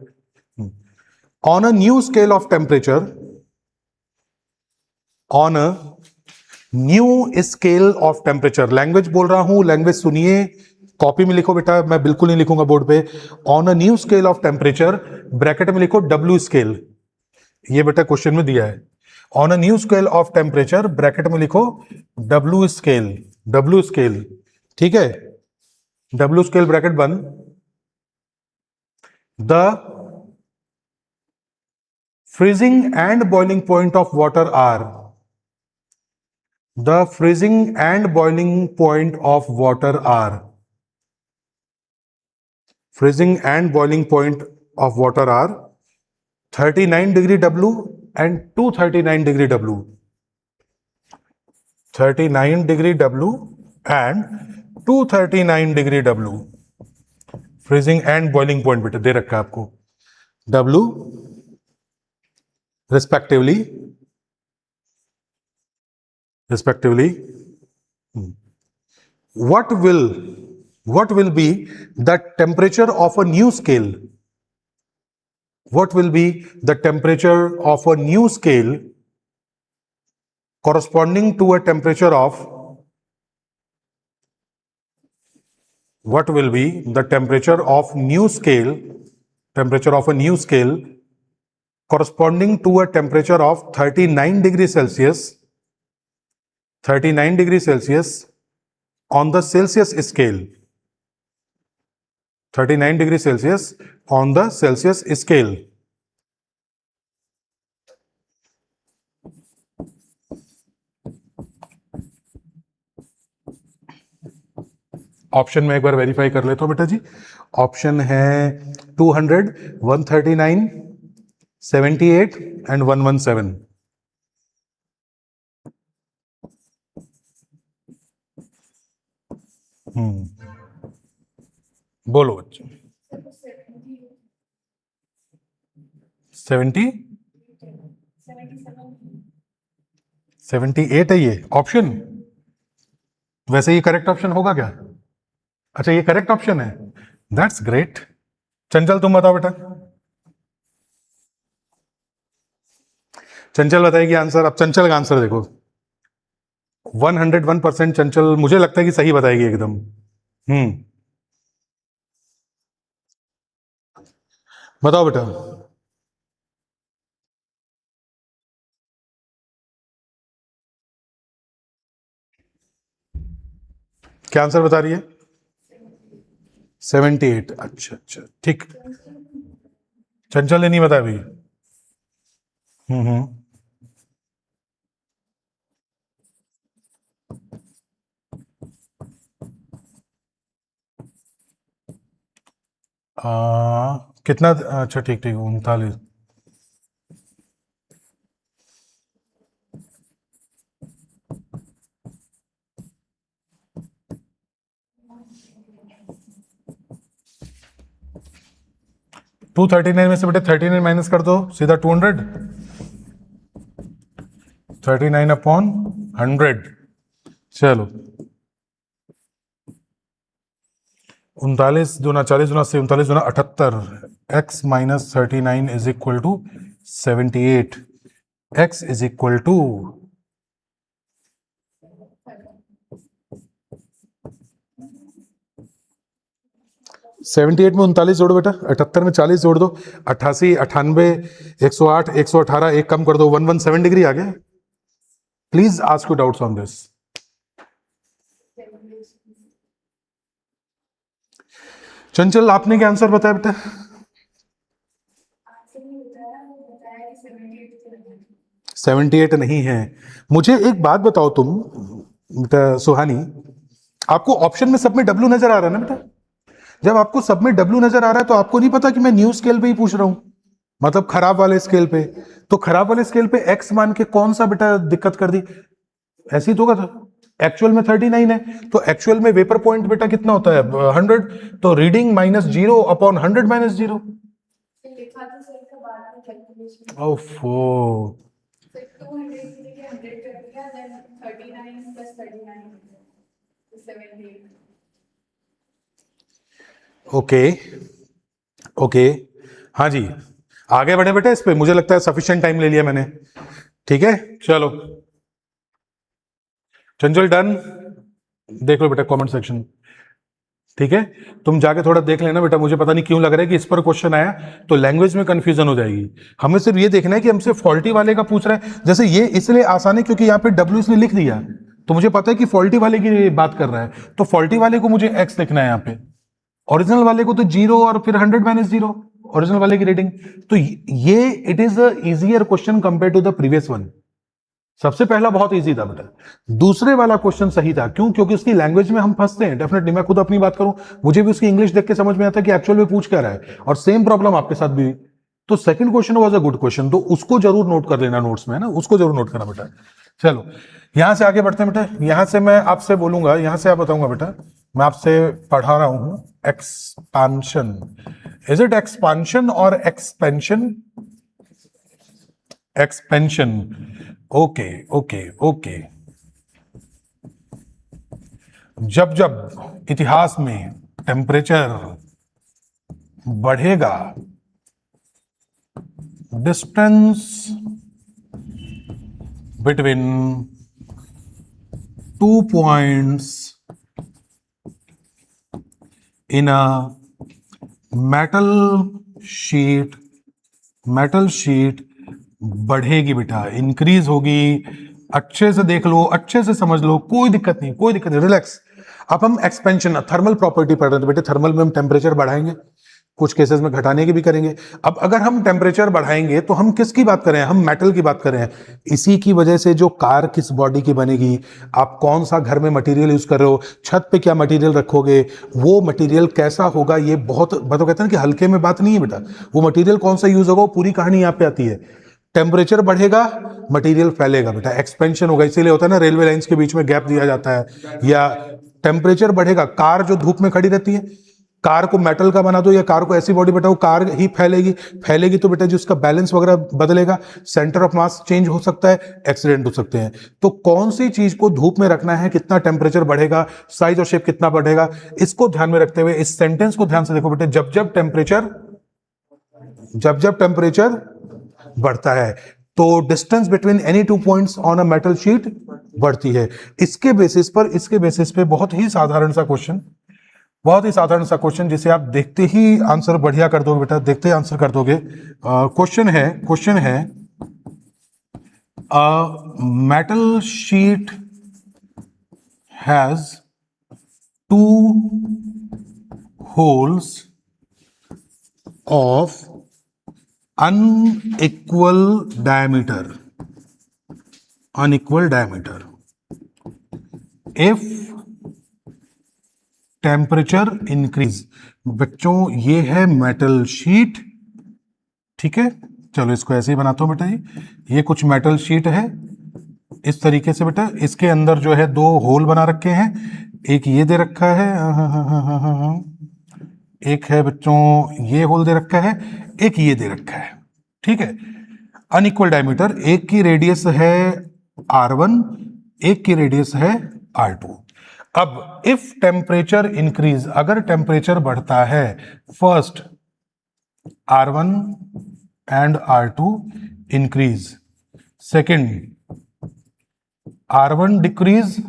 On a new scale of temperature, on a new scale of temperature, language बोल रहा हूं, लैंग्वेज सुनिए, कॉपी में लिखो बेटा, मैं बिल्कुल नहीं लिखूंगा बोर्ड पे। On a new scale of temperature, bracket में लिखो डब्ल्यू स्केल, ये बेटा क्वेश्चन में दिया है। On a new scale of temperature, bracket में लिखो डब्ल्यू स्केल, डब्ल्यू स्केल। ठीक है, डब्ल्यू स्केल ब्रैकेट बंद। The freezing and boiling point of water are, the freezing and boiling point of water are, freezing and boiling point of water are 39 degree W and 239 degree W, 39 degree W and 239 degree W, freezing and boiling point बेटा दे रखा है आपको, W respectively, respectively. What will be the temperature of a new scale? What will be the temperature of a new scale corresponding to a temperature of, what will be the temperature of new scale, temperature of a new scale corresponding to a temperature of 39 degrees Celsius, 39 degrees Celsius on the Celsius scale, 39 degrees Celsius on the Celsius scale. Option में एक बार verify कर लेता हूं बेटा जी। Option है 200, 139, 78 and 117। बोलो बच्चे। 78 है ये ऑप्शन। वैसे ये करेक्ट ऑप्शन होगा क्या? अच्छा ये करेक्ट ऑप्शन है, दैट्स ग्रेट। चंचल तुम बताओ बेटा। चंचल बताएगी आंसर। अब चंचल का आंसर देखो, 101% चंचल मुझे लगता है कि सही बताएगी एकदम। बताओ बेटा। क्या आंसर बता रही है? 78। अच्छा अच्छा ठीक। चंचल ने नहीं बताया भाई। हम्म। कितना? अच्छा ठीक ठीक 39। टू 39 में से बेटे 39 माइनस कर दो सीधा 200। 39 अपॉन 100। चलो 39 दूना 40 दूना 39 दूना 78। x minus 39 is equal to 78। x is equal to 78 में 39 जोड़ो बेटा, 78 में 40 जोड़ दो, 88 98 108 118 एक कम कर दो, 117 डिग्री आ गया। Please ask you doubts on this. चंचल आपने क्या आंसर बताया बेटा? 78 नहीं है। मुझे एक बात बताओ तुम बेटा सुहानी, आपको ऑप्शन में सब में डब्ल्यू नजर आ रहा है ना बेटा? जब आपको सब में डब्ल्यू नजर आ रहा है तो आपको नहीं पता कि मैं न्यू स्केल पे ही पूछ रहा हूं, मतलब खराब वाले स्केल पे। तो खराब वाले स्केल पे एक्स मान के कौन सा बेटा दिक्कत कर दी? ऐसे ही तो होगा। था एक्चुअल में 39 है, तो एक्चुअल में वेपर पॉइंट बेटा कितना होता है? 100। तो रीडिंग -0 अपॉन 100 -0। ओफो। ओके ओके हाँ जी, आगे बढ़े बेटा इस पे। मुझे लगता है सफिशिएंट टाइम ले लिया मैंने। ठीक है चलो चंचल डन। देख लो बेटा कमेंट सेक्शन। ठीक है तुम जाके थोड़ा देख लेना बेटा। मुझे पता नहीं क्यों लग रहा है कि इस पर क्वेश्चन आया तो लैंग्वेज में कंफ्यूजन हो जाएगी। हमें सिर्फ ये देखना है कि हमसे फॉल्टी वाले का पूछ रहा है। जैसे ये इसलिए आसान है क्योंकि यहाँ पे डब्ल्यू इसने लिख दिया, तो मुझे पता है कि फॉल्टी वाले की बात कर रहा है, तो फॉल्टी वाले को मुझे एक्स लिखना है यहाँ पे। ओरिजिनल वाले को तो 0 और फिर 100 -0 ओरिजिनल वाले की रेटिंग। तो ये it is a easier question compare to the previous one. सबसे पहला बहुत इजी था बेटा, दूसरे वाला क्वेश्चन सही था। क्यों? क्योंकि उसकी लैंग्वेज में हम फंसते हैं डेफिनेटली। मैं खुद अपनी बात करूं, मुझे भी उसकी इंग्लिश देख के समझ में आता कि एक्चुअल में पूछ क्या रहा है, और सेम प्रॉब्लम आपके साथ भी हुई। तो second question was a good question, तो उसको जरूर नोट कर लेना नोट्स में, है ना, उसको जरूर नोट करना बेटा। चलो यहां से आगे बढ़ते हैं बेटा। यहां से मैं आपसे बोलूंगा, यहां से आप बताऊंगा बेटा, मैं आपसे पढ़ा रहा हूं एक्सपांशन। इज इट एक्सपांशन और expansion? Expansion. Okay okay okay. जब जब इतिहास में टेम्परेचर बढ़ेगा, distance between 2 points in a metal sheet बढ़ेगी बेटा, इंक्रीज होगी। अच्छे से देख लो, अच्छे से समझ लो, कोई दिक्कत नहीं, कोई दिक्कत नहीं, रिलैक्स। अब हम एक्सपेंशन थर्मल प्रॉपर्टी पढ़ रहे थे बेटे। थर्मल में हम टेम्परेचर बढ़ाएंगे कुछ केसेस में घटाने की भी करेंगे। अब अगर हम टेम्परेचर बढ़ाएंगे तो हम किसकी बात कर रहे हैं, हम मेटल की बात कर रहे हैं। इसी की वजह से जो कार किस बॉडी की बनेगी, आप कौन सा घर में मटेरियल यूज कर रहे हो, छत पे क्या मटेरियल रखोगे, वो मटेरियल कैसा होगा, ये बहुत मतलब कहते हैं कि हल्के में बात नहीं है बेटा। वो मटेरियल कौन सा यूज होगा, वो पूरी कहानी यहाँ पे आती है। टेम्परेचर बढ़ेगा, मटेरियल फैलेगा बेटा, एक्सपेंशन होगा। इसीलिए होता है ना रेलवे लाइंस के बीच में गैप दिया जाता है। या टेम्परेचर बढ़ेगा, कार जो धूप में खड़ी रहती है, कार को मेटल का बना दो या कार को ऐसी बॉडी बताओ, कार ही फैलेगी। फैलेगी तो बेटा जो उसका बैलेंस वगैरह बदलेगा, सेंटर ऑफ मास चेंज हो सकता है, एक्सीडेंट हो सकते हैं। तो कौन सी चीज को धूप में रखना है, कितना टेम्परेचर बढ़ेगा, साइज और शेप कितना बढ़ेगा, इसको ध्यान में रखते हुए इस सेंटेंस को ध्यान से देखो बेटे। जब जब टेम्परेचर बढ़ता है तो distance between any two points on a metal sheet बढ़ती है। इसके बेसिस पे बहुत ही साधारण सा क्वेश्चन जिसे आप देखते ही आंसर बढ़िया कर दोगे बेटा, देखते ही आंसर कर दोगे। क्वेश्चन है metal sheet has 2 holes of unequal diameter if temperature increase। बच्चों ये है मेटल शीट, ठीक है। चलो इसको ऐसे ही बनाता हूं बेटा जी। ये कुछ मेटल शीट है इस तरीके से बेटा, इसके अंदर जो है 2 होल बना रखे हैं। एक ये दे रखा है, एक है बच्चों ये होल दे रखा है, एक ये दे रखा है, ठीक है। अनइक्वल डायमीटर, एक की रेडियस है R1, एक की रेडियस है R2। अब इफ टेम्परेचर इंक्रीज, अगर टेम्परेचर बढ़ता है, first R1 and R2 increase, second R1 decrease,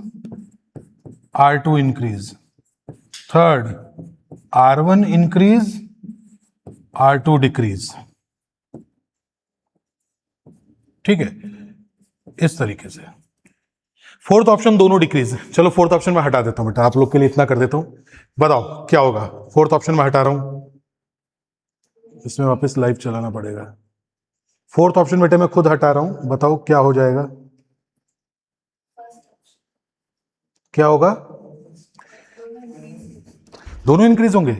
R2 increase, third R1 increase, R2 decrease, ठीक है, इस तरीके से। फोर्थ ऑप्शन दोनों डिक्रीज। चलो फोर्थ ऑप्शन में हटा देता हूं बेटा, आप लोग के लिए इतना कर देता हूं। बताओ क्या होगा। फोर्थ ऑप्शन में हटा रहा हूं, इसमें वापस लाइव चलाना पड़ेगा। फोर्थ ऑप्शन बेटे मैं खुद हटा रहा हूं, बताओ क्या हो जाएगा, क्या होगा। दोनों इंक्रीज होंगे।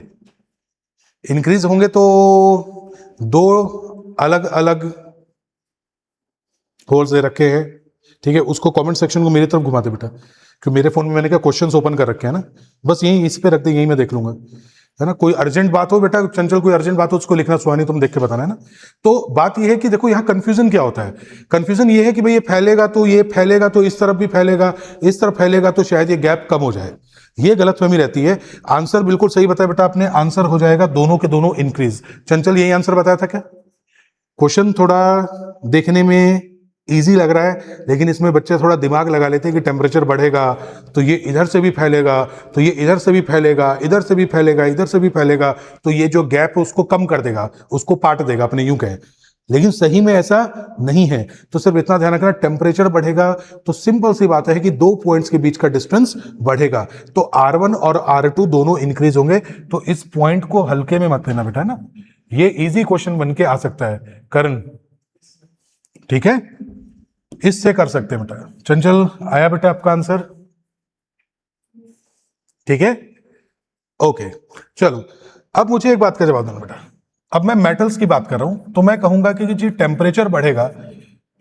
इंक्रीज होंगे तो 2 अलग अलग होल्स दे रखे हैं, ठीक है। उसको कमेंट सेक्शन को मेरी तरफ घुमाते बेटा, क्योंकि मेरे फोन में मैंने क्या क्वेश्चंस ओपन कर रखे हैं ना, बस यही इस पे रख दे, यही मैं देख लूंगा, है ना। कोई अर्जेंट बात हो बेटा, चंचल कोई अर्जेंट बात हो उसको लिखना, सुहानी तुम देख के बताना, है ना। तो बात यह है कि देखो यहाँ कंफ्यूजन क्या होता है। कंफ्यूजन ये है कि भाई ये फैलेगा तो इस तरफ भी फैलेगा, इस तरफ फैलेगा तो शायद ये गैप कम हो जाए, ये गलतफहमी रहती है। आंसर बिल्कुल सही बताया बेटा आपने, आंसर हो जाएगा दोनों के दोनों इंक्रीज। चंचल यही आंसर बताया था क्या। क्वेश्चन थोड़ा देखने में इजी लग रहा है, लेकिन इसमें बच्चे थोड़ा दिमाग लगा लेते हैं कि टेम्परेचर बढ़ेगा तो ये इधर से भी फैलेगा, तो ये इधर से भी फैलेगा, इधर से भी फैलेगा, इधर से भी फैलेगा, तो ये जो गैप है उसको कम कर देगा, उसको पाट देगा, अपने यूं कहें। लेकिन सही में ऐसा नहीं है। तो सिर्फ इतना ध्यान रखना, टेम्परेचर बढ़ेगा तो सिंपल सी बात है कि 2 पॉइंट्स के बीच का डिस्टेंस बढ़ेगा, तो R1 और R2 दोनों इंक्रीज होंगे। तो इस पॉइंट को हल्के में मत लेना बेटा, ना। ये इजी क्वेश्चन बन के आ सकता है करण, ठीक है, इससे कर सकते हैं बेटा। चंचल आया बेटा आपका आंसर, ठीक है, ओके। चलो अब मुझे एक बात का जवाब देना बेटा। अब मैं मेटल्स की बात कर रहा हूं तो मैं कहूंगा कि जी टेम्परेचर बढ़ेगा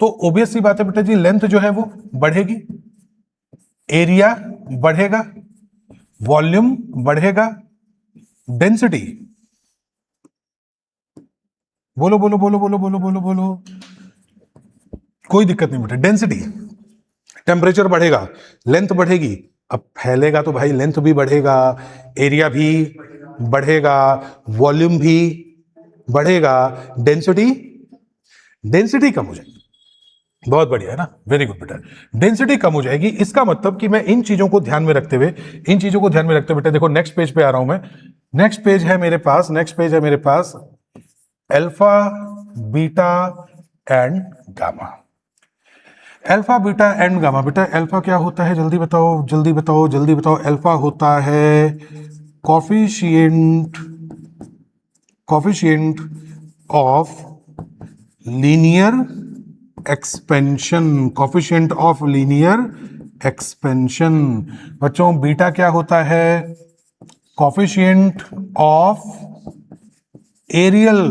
तो ऑब्वियस सी बात है बेटा जी, लेंथ जो है वो बढ़ेगी, एरिया बढ़ेगा, वॉल्यूम बढ़ेगा, डेंसिटी, बोलो बोलो बोलो बोलो बोलो बोलो बोलो, कोई दिक्कत नहीं बेटा। डेंसिटी, टेम्परेचर बढ़ेगा, लेंथ बढ़ेगी। अब फैलेगा तो भाई लेंथ भी बढ़ेगा, एरिया भी बढ़ेगा, वॉल्यूम भी बढ़ेगा, डेंसिटी कम हो जाएगी। बहुत बढ़िया है ना, वेरी गुड बेटा। डेंसिटी कम हो जाएगी, इसका मतलब कि मैं इन चीजों को ध्यान में रखते हुए बेटा देखो नेक्स्ट पेज पे आ रहा हूं मैं। नेक्स्ट पेज है मेरे पास alpha, beta and gamma. Alpha, beta and gamma. बेटा अल्फा क्या होता है, जल्दी बताओ। अल्फा होता है coefficient coefficient of linear expansion, coefficient of linear expansion. बच्चों बीटा क्या होता है? Coefficient of areal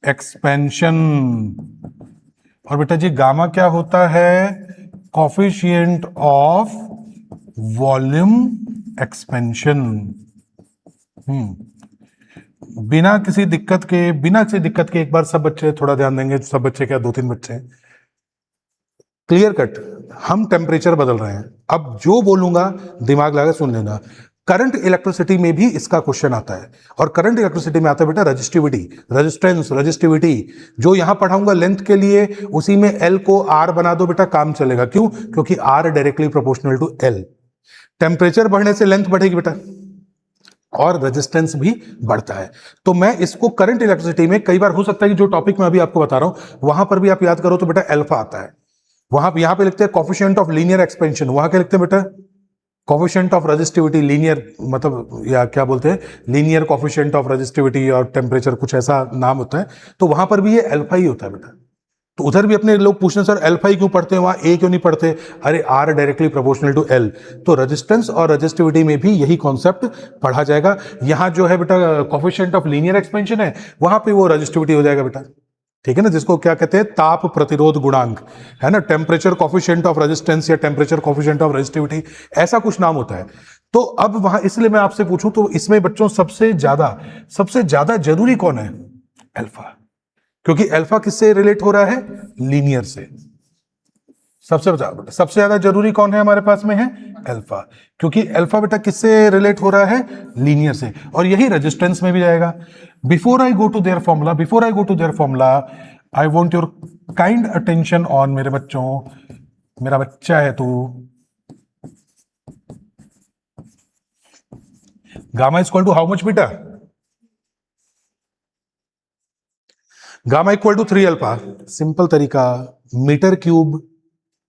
expansion. और बेटा जी गामा क्या होता है? Coefficient of volume expansion. बिना किसी दिक्कत के एक बार सब बच्चे थोड़ा ध्यान देंगे। सब बच्चे क्या, 2-3 बच्चे हैं। क्लियर कट, हम टेम्परेचर बदल रहे हैं। अब जो बोलूंगा दिमाग लगा सुन लेना। करंट इलेक्ट्रिसिटी में भी इसका क्वेश्चन आता है, और करंट इलेक्ट्रिसिटी में आता है बेटा रजिस्टिविटी, रेजिस्टेंस, रजिस्टिविटी। जो यहां पढ़ाऊंगा लेंथ के लिए, उसी में एल को आर बना दो बेटा, काम चलेगा। क्यों? क्योंकि R directly proportional to L. टेम्परेचर बढ़ने से लेंथ बढ़ेगी बेटा, और रेजिस्टेंस भी बढ़ता है। तो मैं इसको करंट इलेक्ट्रिसिटी में, कई बार हो सकता है कि जो टॉपिक मैं अभी आपको बता रहा हूं वहां पर भी आप याद करो तो बेटा अल्फा आता है। वहां यहां पे लिखते हैं कोफिशिएंट ऑफ लीनियर एक्सपेंशन, वहां क्या लिखते हैं बेटा? कोफिशिएंट ऑफ रेजिस्टिविटी, लीनियर मतलब या क्या बोलते हैं, लीनियर कोफिशिएंट ऑफ रेजिस्टिविटी और टेम्परेचर, कुछ ऐसा नाम होता है। तो वहां पर भी ये अल्फा ही होता है बेटा। तो उधर भी अपने लोग पूछने सर अल्फा ही क्यों पढ़ते हैं, वहां ए क्यों नहीं पढ़ते? अरे R directly proportional to L. तो रेजिस्टेंस और रेजिस्टिविटी में भी यही कॉन्सेप्ट पढ़ा जाएगा। यहां जो है बेटा कोफिशिएंट ऑफ लीनियर एक्सपेंशन है, वहां पे वो रेजिस्टिविटी हो जाएगा बेटा। ठीक है ना, जिसको क्या कहते हैं? ताप प्रतिरोध गुणांक, है ना, टेम्परेचर कोफिशिएंट ऑफ रेजिस्टेंस या टेम्परेचर कोफिशिएंट ऑफ रेजिस्टिविटी, ऐसा कुछ नाम होता है। तो अब वहां, इसलिए मैं आपसे पूछूं तो इसमें बच्चों सबसे ज्यादा जरूरी कौन है? अल्फा। क्योंकि अल्फा किससे रिलेट हो रहा है? लीनियर से। सबसे ज्यादा जरूरी कौन है हमारे पास में? है अल्फा। क्योंकि अल्फा बेटा किससे रिलेट हो रहा है? लीनियर से। और यही रेजिस्टेंस में भी जाएगा। Before I go to there formula, I want your kind attention on, मेरे बच्चों, मेरा बच्चा है तू। Gamma equal to how much बेटा? Gamma equal to 3 alpha. Simple तरीका, मीटर क्यूब,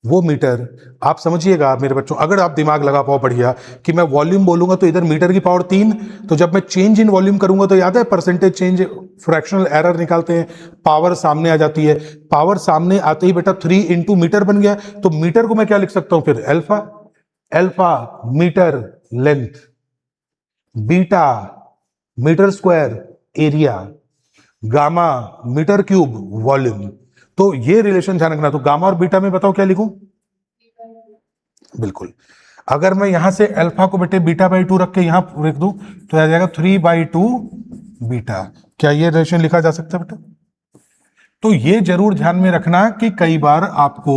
वो मीटर। आप समझिएगा मेरे बच्चों, अगर आप दिमाग लगा पाओ बढ़िया, कि मैं वॉल्यूम बोलूंगा तो इधर मीटर की पावर 3, तो जब मैं चेंज इन वॉल्यूम करूंगा तो याद है परसेंटेज चेंज, फ्रैक्शनल एरर निकालते हैं, पावर सामने आ जाती है। पावर सामने आते ही बेटा 3 इंटू मीटर बन गया। तो मीटर को मैं क्या लिख सकता हूं फिर? Alpha metre length, beta metre square area, gamma metre cube volume. तो ये रिलेशन ध्यान रखना। तो गामा और बीटा में बताओ क्या लिखूं? बिल्कुल। अगर मैं यहां से अल्फा को बेटे बीटा बाई 2 रख के यहां लिख दूं तो आ जाएगा 3/2 बीटा। क्या ये रिलेशन लिखा जा सकता है बेटा? तो ये जरूर ध्यान में रखना कि कई बार आपको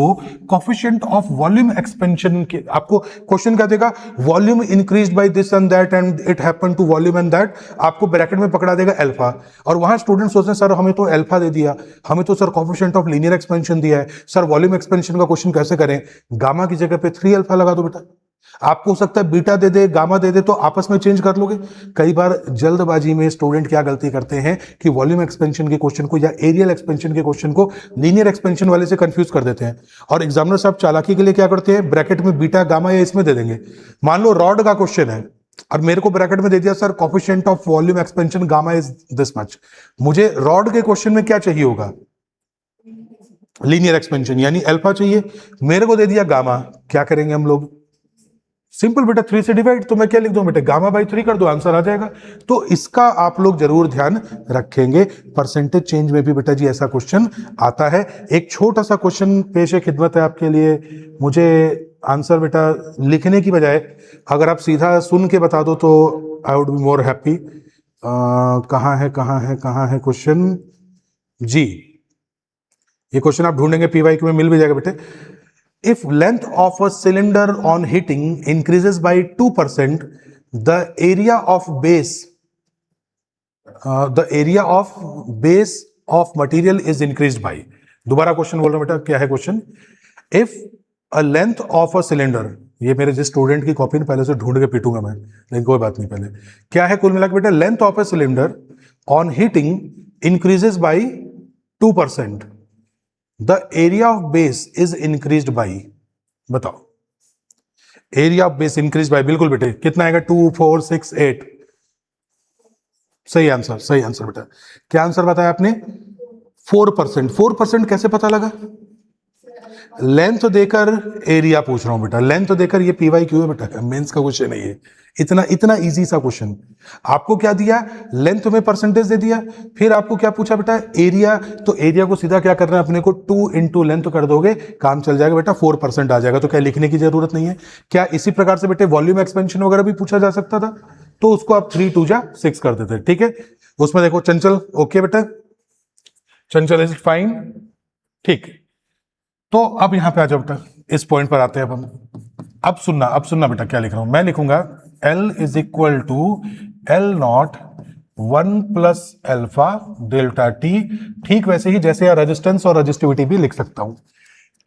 कोफिशिएंट ऑफ वॉल्यूम एक्सपेंशन के, आपको क्वेश्चन क्या देगा? Volume increased by this and that and it happened to volume and that, आपको ब्रैकेट में पकड़ा देगा अल्फा। और वहां स्टूडेंट सोचते हैं सर हमें तो अल्फा दे दिया, हमें तो sir coefficient of linear expansion दिया है, सर वॉल्यूम एक्सपेंशन का क्वेश्चन कैसे करें? गामा की जगह पे 3 अल्फा लगा दो बेटा। आपको हो सकता है बीटा दे दे, गामा दे दे, तो आपस में चेंज कर लोगे। कई बार जल्दबाजी में स्टूडेंट क्या गलती करते हैं कि वॉल्यूम एक्सपेंशन के क्वेश्चन को या एरियल एक्सपेंशन के क्वेश्चन को लीनियर एक्सपेंशन वाले से कंफ्यूज कर देते हैं। और एग्जामिनर साहब चालाकी के लिए क्या करते हैं? ब्रैकेट में बीटा गामा या इसमें दे देंगे। मान लो रॉड का क्वेश्चन है और मेरे को ब्रैकेट में दे दिया sir coefficient of volume expansion gamma is this much. मुझे रॉड के क्वेश्चन में क्या चाहिए होगा? लीनियर एक्सपेंशन यानी अल्फा चाहिए। मेरे को दे दिया गामा, क्या करेंगे हम लोग? सिंपल बेटा 3 से डिवाइड। तो मैं क्या लिख दूं बेटे? गामा बाई 3 कर दो, आंसर आ जाएगा। तो इसका आप लोग जरूर ध्यान रखेंगे। परसेंटेज चेंज में भी बेटा जी ऐसा क्वेश्चन आता है। एक छोटा सा क्वेश्चन पेश खिदमत है आपके लिए। मुझे आंसर बेटा लिखने की बजाय अगर आप सीधा सुन के बता दो तो I would be more happy. कहाँ है क्वेश्चन जी? ये क्वेश्चन आप ढूंढेंगे PYQ में मिल भी जाएगा बेटे। If length of a cylinder on heating increases by 2%, the area of base of material is increased by। दोबारा क्वेश्चन बोल रहा हूं बेटा, क्या है question? If a length of a cylinder, ये मेरे जिस स्टूडेंट की कॉपी पहले से ढूंढ के पीटूंगा मैं, लेकिन कोई बात नहीं। पहले क्या है कुल मिला के बेटा? Length of a cylinder on heating increases by 2%, the area of base is increased by. बताओ, area of base increase by, बिल्कुल बेटे, कितना आएगा? 2, 4, 6, 8। सही आंसर, सही आंसर बेटा। क्या आंसर बताया आपने? 4%। 4% कैसे पता लगा? लेंथ देकर एरिया पूछ रहा हूं बेटा, लेंथ देकर। ये पीवाई क्यू है बेटा, मेंस का क्वेश्चन है ये। इतना इतना इजी सा क्वेश्चन। आपको क्या दिया? लेंथ में परसेंटेज दे दिया, फिर आपको क्या पूछा बेटा? एरिया। तो एरिया को सीधा क्या करना है अपने को? 2 इंटू लेंथ कर दोगे, काम चल जाएगा बेटा, 4% आ जाएगा। तो क्या लिखने की जरूरत नहीं है? क्या इसी प्रकार से बेटे वॉल्यूम एक्सपेंशन वगैरह भी पूछा जा सकता था? तो उसको आप 3 2 जा 6 कर देते। ठीक है, उसमें देखो चंचल ओके बेटा, चंचल इज फाइन। ठीक, तो अब यहां पे आ जाओ बेटा, इस पॉइंट पर आते हैं अब हम। अब सुनना बेटा क्या लिख रहा हूं मैं। लिखूंगा L is equal to L not 1 plus alpha delta T. ठीक वैसे ही जैसे यार रेजिस्टेंस और रेजिस्टिविटी भी लिख सकता हूं।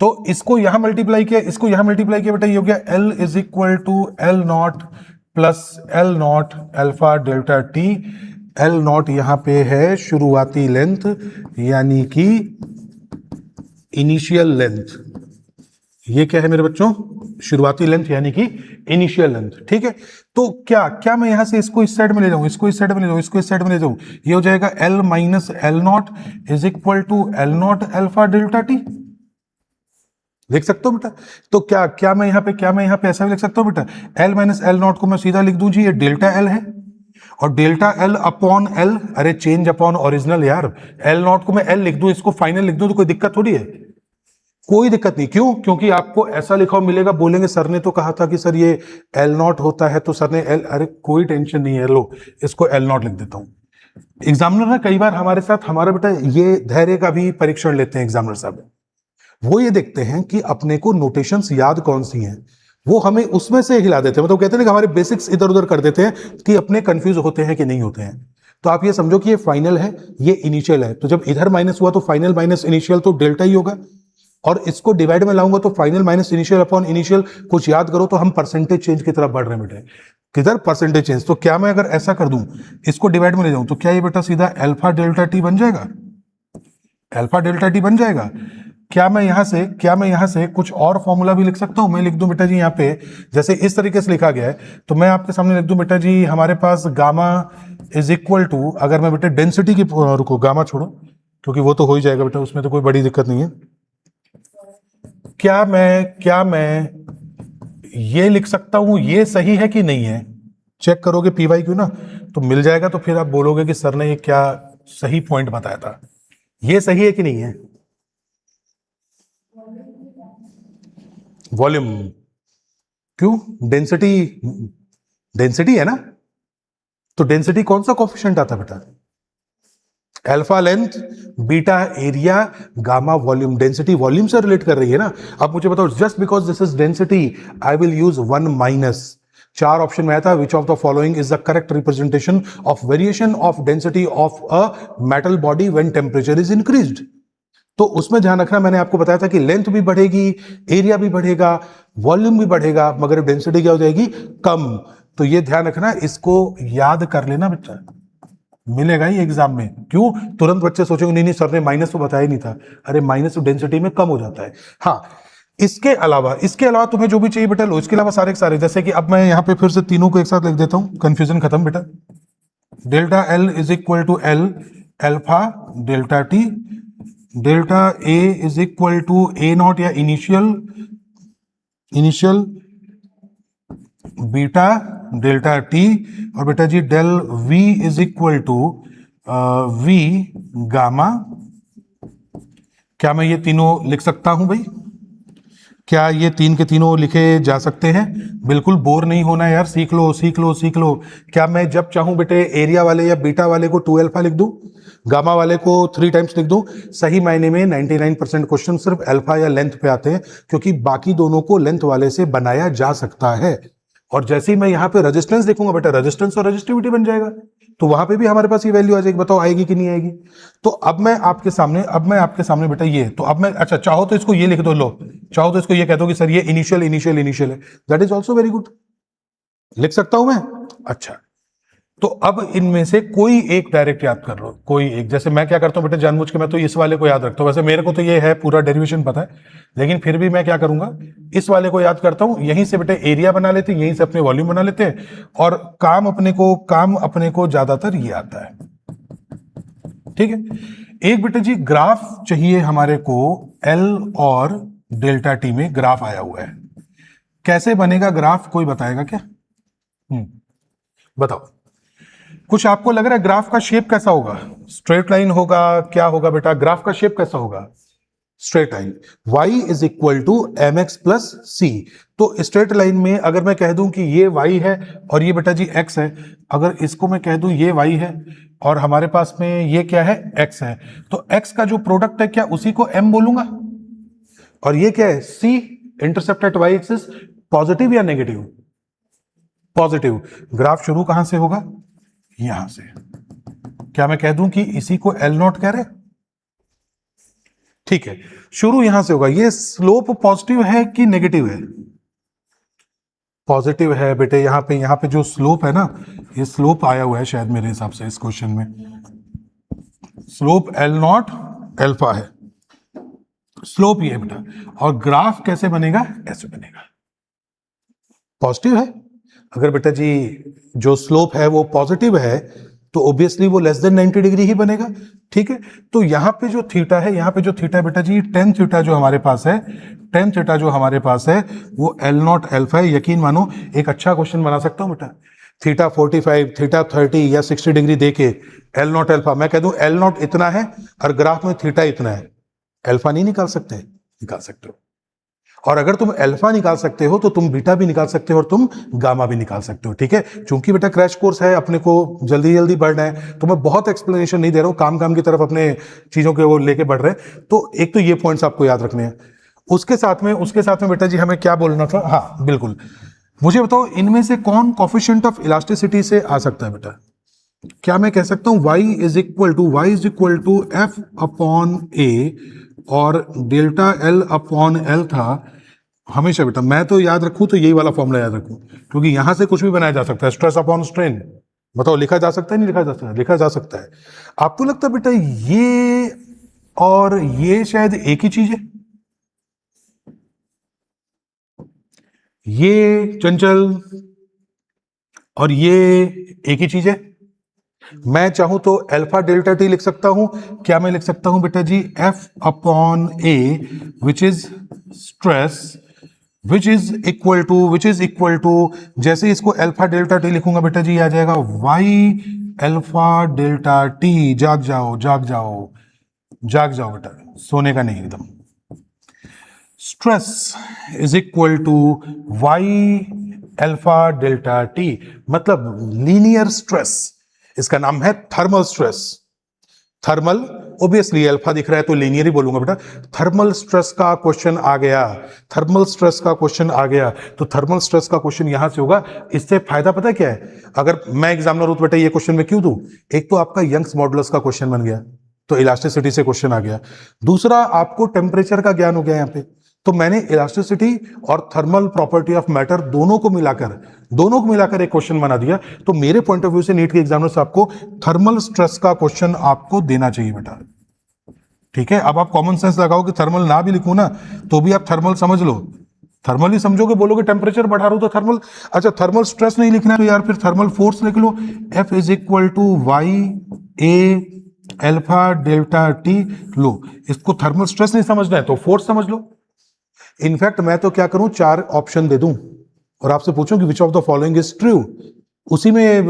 तो इसको यहां मल्टीप्लाई किया, इसको यहां मल्टीप्लाई किया बेटा, ये हो गया L is equal to L not plus L not alpha delta T. L not यहां पे है शुरुआती लेंथ, यानी कि इनिशियल लेंथ। ये क्या है मेरे बच्चों? शुरुआती लेंथ यानी कि इनिशियल लेंथ। ठीक है, तो क्या मैं यहां से इसको इस साइड में ले जाऊं, इसको इस साइड में ले जाऊं, इसको इस साइड में ले जाऊं? ये हो जाएगा L minus L not is equal to L not alpha delta T. लिख सकते हो बेटा? तो क्या मैं यहां पे ऐसा भी लिख सकता हूं बेटा? L माइनस एल नॉट को मैं सीधा लिख दूं जी, ये डेल्टा L है, और डेल्टा L अपॉन L, अरे चेंज अपॉन ओरिजिनल यार। L नॉट को मैं L लिख दूं, इसको फाइनल लिख दूं, तो कोई दिक्कत थोड़ी है? कोई दिक्कत नहीं। क्यों? क्योंकि आपको ऐसा लिखा हुआ मिलेगा, बोलेंगे सर ने तो कहा था कि सर ये एल नॉट होता है, तो सर ने एल, अरे कोई टेंशन नहीं है, लो इसको एल नॉट लिख देता हूं। एग्जामिनर ना कई बार हमारे साथ, हमारा बेटा ये धैर्य का भी परीक्षण लेते हैं एग्जामिनर साहब। वो ये देखते हैं कि अपने को नोटेशंस याद कौन सी हैं, वो हमें उसमें से हिला देते हैं। मतलब कहते हैं कि हमारे बेसिक्स इधर उधर कर देते हैं कि अपने कंफ्यूज होते हैं कि नहीं होते हैं। तो आप ये समझो कि ये फाइनल है, ये इनिशियल है, तो जब इधर माइनस हुआ तो फाइनल माइनस इनिशियल तो डेल्टा ही होगा, और इसको डिवाइड में लाऊंगा तो final minus initial upon initial. कुछ याद करो तो हम परसेंटेज चेंज की तरफ बढ़ रहे हैं बेटे। किधर? Percentage change. तो क्या मैं अगर ऐसा कर दूं, इसको डिवाइड में ले जाऊं, तो क्या ये बेटा सीधा अल्फा डेल्टा टी बन जाएगा? अल्फा डेल्टा टी बन जाएगा। क्या मैं यहां से कुछ और फॉर्मूला भी लिख सकता हूं? मैं लिख दूं बेटा जी यहाँ पे, जैसे इस तरीके से लिखा गया है, तो मैं आपके सामने लिख दूं बेटा जी, हमारे पास गामा इज इक्वल टू, अगर मैं बेटा डेंसिटी की, रुको गामा छोड़ो क्योंकि वो तो हो ही जाएगा बेटा, उसमें तो कोई बड़ी दिक्कत नहीं है। क्या मैं ये लिख सकता हूं, ये सही है कि नहीं है? चेक करोगे पीवाई क्यू ना, तो मिल जाएगा, तो फिर आप बोलोगे कि सर ने ये क्या सही पॉइंट बताया था। ये सही है कि नहीं है? वॉल्यूम क्यों? डेंसिटी है ना, तो डेंसिटी कौन सा कोफिशिएंट आता बेटा? Alpha length, beta area, gamma volume. Density volume से रिलेट कर रही है ना। अब मुझे बताओ, just because this is density I will use 1 minus. 4 option में आया था, विच of the following is the correct representation of variation of density of a metal body when temperature is increased. तो उसमें ध्यान रखना, मैंने आपको बताया था कि लेंथ भी बढ़ेगी, एरिया भी बढ़ेगा, वॉल्यूम भी बढ़ेगा, मगर डेंसिटी क्या हो जाएगी? कम। तो ये ध्यान रखना, इसको याद कर लेना बेटा, मिलेगा ही एग्जाम में। क्यों? तुरंत बच्चे सोचेंगे नहीं नहीं सर ने माइनस तो बताया नहीं था। अरे माइनस तो डेंसिटी में कम हो जाता है। हाँ, इसके अलावा तुम्हें जो भी चाहिए बेटा लो। इसके अलावा सारे के सारे, जैसे कि अब मैं यहाँ पे फिर से तीनों को एक साथ लिख देता हूँ, कंफ्यूजन खत्म बेटा। Delta L is equal to L alpha delta T, delta A is equal to A naught या इनिशियल बीटा डेल्टा टी, और बेटा जी del V is equal to V gamma. क्या मैं ये तीनों लिख सकता हूं भाई? क्या ये तीन के तीनों लिखे जा सकते हैं? बिल्कुल बोर नहीं होना यार, सीख लो सीख लो सीख लो। क्या मैं जब चाहूं बेटे एरिया वाले या बीटा वाले को 2 अल्फा लिख दूं, गामा वाले को 3 टाइम्स लिख दूं? सही मायने में 99% क्वेश्चन सिर्फ अल्फा या लेंथ पे आते हैं, क्योंकि बाकी दोनों को लेंथ वाले से बनाया जा सकता है। और जैसे ही मैं यहाँ पे रेजिस्टेंस देखूंगा बेटा, रेजिस्टेंस और रेजिस्टिविटी बन जाएगा, तो वहां पे भी हमारे पास ये वैल्यू आ जाएगी। बताओ आएगी कि नहीं आएगी? तो अब मैं आपके सामने बेटा ये, तो अब मैं, अच्छा चाहो तो इसको ये लिख दो, लो चाहो तो इसको ये कह दो कि सर ये इनिशियल है, that is also very good, लिख सकता हूं मैं। अच्छा तो अब इनमें से कोई एक डायरेक्ट याद कर लो, कोई एक। जैसे मैं क्या करता हूं बेटा, जानबूझ के मैं तो इस वाले को याद रखता हूं। वैसे मेरे को तो ये है पूरा डेरिवेशन पता है, लेकिन फिर भी मैं क्या करूंगा, इस वाले को याद करता हूं। यहीं से बेटा एरिया बना लेते हैं, यहीं से अपने वॉल्यूम बना लेते हैं, और काम अपने को ज्यादातर ये आता है। ठीक है, एक बेटा जी ग्राफ चाहिए हमारे को, एल और डेल्टा टी में ग्राफ आया हुआ है। कैसे बनेगा ग्राफ, कोई बताएगा क्या? बताओ, कुछ आपको लग रहा है ग्राफ का शेप कैसा होगा? स्ट्रेट लाइन होगा, क्या होगा बेटा? ग्राफ का शेप कैसा होगा? Straight line. y is equal to M X plus C. तो स्ट्रेट लाइन में अगर मैं कह दूं कि ये y है और ये बेटा जी x है, अगर इसको मैं कह दूं ये y है और हमारे पास में ये क्या है, x है, तो x का जो प्रोडक्ट है क्या उसी को m बोलूंगा, और ये क्या है, c। Intercept at y axis positive या नेगेटिव? पॉजिटिव। ग्राफ शुरू कहां से होगा? यहां से। क्या मैं कह दूं कि इसी को एल नॉट कह रहे? ठीक है, शुरू यहां से होगा। ये स्लोप पॉजिटिव है कि नेगेटिव है? पॉजिटिव है बेटे। यहां पे जो स्लोप है ना, ये स्लोप आया हुआ है शायद मेरे हिसाब से इस क्वेश्चन में। स्लोप एल नॉट एल्फा है, स्लोप ये है बेटा। और ग्राफ कैसे बनेगा? ऐसे बनेगा, पॉजिटिव है। अगर बेटा जी जो स्लोप है वो पॉजिटिव है तो ऑब्वियसली वो लेस देन 90 डिग्री ही बनेगा। ठीक है, तो यहां पे जो थीटा है, यहां पे जो थीटा है बेटा जी, टेन थीटा जो हमारे पास है, टेन थीटा जो हमारे पास है वो एल नॉट एल्फा है। यकीन मानो एक अच्छा क्वेश्चन बना सकता हूं बेटा, थीटा 45, थीटा 30 या 60 डिग्री देके एल नॉट एल्फा, मैं कह दूं एल नॉट इतना है और ग्राफ में थीटा इतना है, एल्फा नहीं निकाल सकते? निकाल सकते हो। और अगर तुम अल्फा निकाल सकते हो तो तुम बीटा भी निकाल सकते हो और तुम गामा भी निकाल सकते हो। ठीक है, चूंकि बेटा क्रैश कोर्स है, अपने को जल्दी जल्दी बढ़ना है, तो मैं बहुत एक्सप्लेनेशन नहीं दे रहा हूं, काम काम की तरफ अपने चीजों के वो लेके बढ़ रहे हैं। तो एक तो ये पॉइंट्स आपको याद रखने हैं। उसके साथ में बेटा जी हमें क्या बोलना था? हाँ बिल्कुल, मुझे बताओ इनमें से कौन कोफिशिएंट ऑफ इलास्टिसिटी से आ सकता है बेटा? क्या मैं कह सकता हूं y is equal to F upon A और डेल्टा एल अपॉन एल था हमेशा बेटा। मैं तो याद रखूं तो यही वाला फॉर्मूला याद रखूं, क्योंकि यहां से कुछ भी बनाया जा सकता है। स्ट्रेस अपॉन स्ट्रेन, बताओ लिखा जा सकता है नहीं लिखा जा सकता? लिखा जा सकता है। आपको लगता है बेटा ये और ये शायद एक ही चीज है? ये चंचल और ये एक ही चीज है? मैं चाहूं तो अल्फा डेल्टा टी लिख सकता हूं। क्या मैं लिख सकता हूं बेटा जी F upon A which is stress which is equal to, जैसे इसको अल्फा डेल्टा टी लिखूंगा बेटा जी आ जाएगा वाई अल्फा डेल्टा टी। जाग जाओ जाग जाओ जाग जाओ बेटा, सोने का नहीं एकदम। Stress is equal to Y alpha delta T, मतलब लीनियर स्ट्रेस। इसका नाम है thermal stress. Thermal, obviously alpha दिख रहा है तो लीनियर ही बोलूंगा बेटा। थर्मल स्ट्रेस का क्वेश्चन आ गया, थर्मल स्ट्रेस का क्वेश्चन आ गया, तो थर्मल स्ट्रेस का क्वेश्चन यहां से होगा। इससे फायदा पता है क्या है? अगर मैं एग्जामिनर हूं तो बेटा ये क्वेश्चन में क्यों दूं? एक तो आपका यंग्स मॉडुलस का क्वेश्चन बन गया, तो इलास्टिसिटी से क्वेश्चन आ गया। दूसरा आपको टेम्परेचर का ज्ञान हो गया यहां पे, तो मैंने इलास्टिसिटी और थर्मल प्रॉपर्टी ऑफ मैटर दोनों को मिलाकर एक क्वेश्चन बना दिया। तो मेरे पॉइंट ऑफ व्यू से नीट के एग्जामिनर से आपको थर्मल स्ट्रेस का क्वेश्चन आपको देना चाहिए बेटा। ठीक है, अब आप कॉमन सेंस लगाओ कि थर्मल ना भी लिखूं ना तो भी आप थर्मल समझ लो, थर्मल ही समझोगे। बोलोगे टेम्परेचर बढ़ा रहा हूं तो थर्मल, अच्छा थर्मल स्ट्रेस नहीं लिखना है तो यार फिर थर्मल फोर्स लिख लो, F is equal to Y A alpha delta T. लो, इसको थर्मल स्ट्रेस नहीं समझना है तो फोर्स समझ लो। इनफैक्ट मैं तो क्या करूं, चार ऑप्शन दे दूं और आपसे पूछूं कि विच of the following is true, उसी में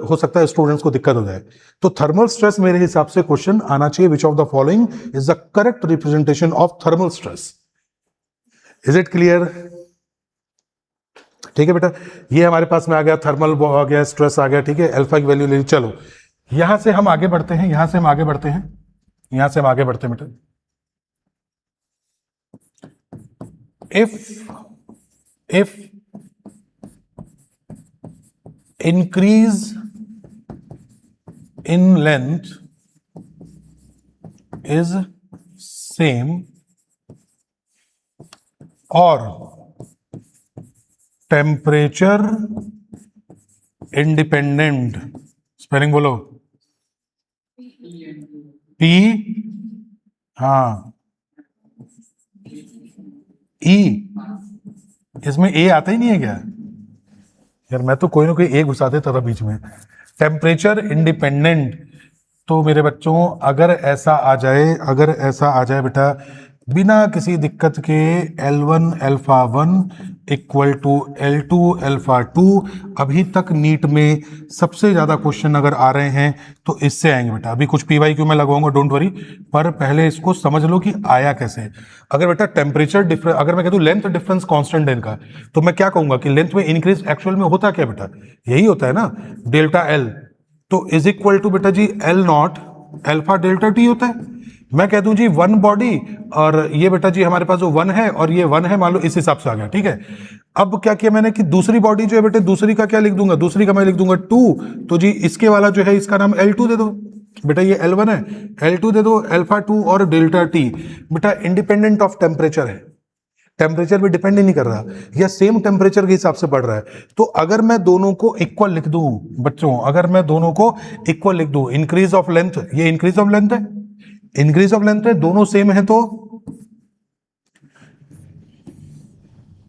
हो सकता है स्टूडेंट्स को दिक्कत हो जाए। तो थर्मल स्ट्रेस मेरे हिसाब से क्वेश्चन आना चाहिए, विच of the following is the correct representation of thermal stress. Is it clear? ठीक है बेटा, ये हमारे पास में आ गया, थर्मल आ गया, स्ट्रेस आ गया। ठीक है, अल्फा की वैल्यू ले ली। चलो यहां से हम आगे बढ़ते हैं, यहां से हम आगे बढ़ते हैं बेटा। if increase in length is same or temperature independent, spelling बोलो। पी, हाँ, ई, इसमें ए आता ही नहीं है क्या यार? मैं तो कोई ना कोई ए घुसा देता था बीच में। टेम्परेचर इंडिपेंडेंट, तो मेरे बच्चों अगर ऐसा आ जाए, अगर ऐसा आ जाए बेटा बिना किसी दिक्कत के L1 alpha 1 equal to L2 alpha 2, अभी तक नीट में सबसे ज्यादा क्वेश्चन अगर आ रहे हैं तो इससे आएंगे बेटा। अभी कुछ PYQ में लगवाऊंगा, डोंट वरी, पर पहले इसको समझ लो कि आया कैसे। अगर बेटा टेम्परेचर डिफरेंस, अगर मैं कह दूं लेंथ डिफरेंस कांस्टेंट है इनका, तो मैं क्या कहूंगा कि लेंथ में इंक्रीज एक्चुअल में होता क्या बेटा? यही होता है ना, डेल्टा एल, तो इज इक्वल टू बेटा G L not alpha delta T होता है। मैं कह दूं जी वन बॉडी, और ये बेटा जी हमारे पास जो वन है और ये वन है, मान लो इस हिसाब से आ गया, ठीक है। अब क्या किया मैंने कि दूसरी बॉडी जो है बेटे, दूसरी का क्या लिख दूंगा, दूसरी का मैं लिख दूंगा 2, तो जी इसके वाला जो है इसका नाम L2 दे दो बेटा, ये L1 है, L2 दे दो अल्फा 2 और डेल्टा टी। बेटा इंडिपेंडेंट ऑफ टेम्परेचर है, टेम्परेचर भी डिपेंड ही नहीं कर रहा, या सेम टेम्परेचर के हिसाब से बढ़ रहा है। तो अगर मैं दोनों को इक्वल लिख दूं बच्चों, अगर मैं दोनों को इक्वल लिख दूं, इंक्रीज ऑफ लेंथ, ये इंक्रीज ऑफ लेंथ है, इंक्रीज ऑफ लेंथ है, दोनों सेम है, तो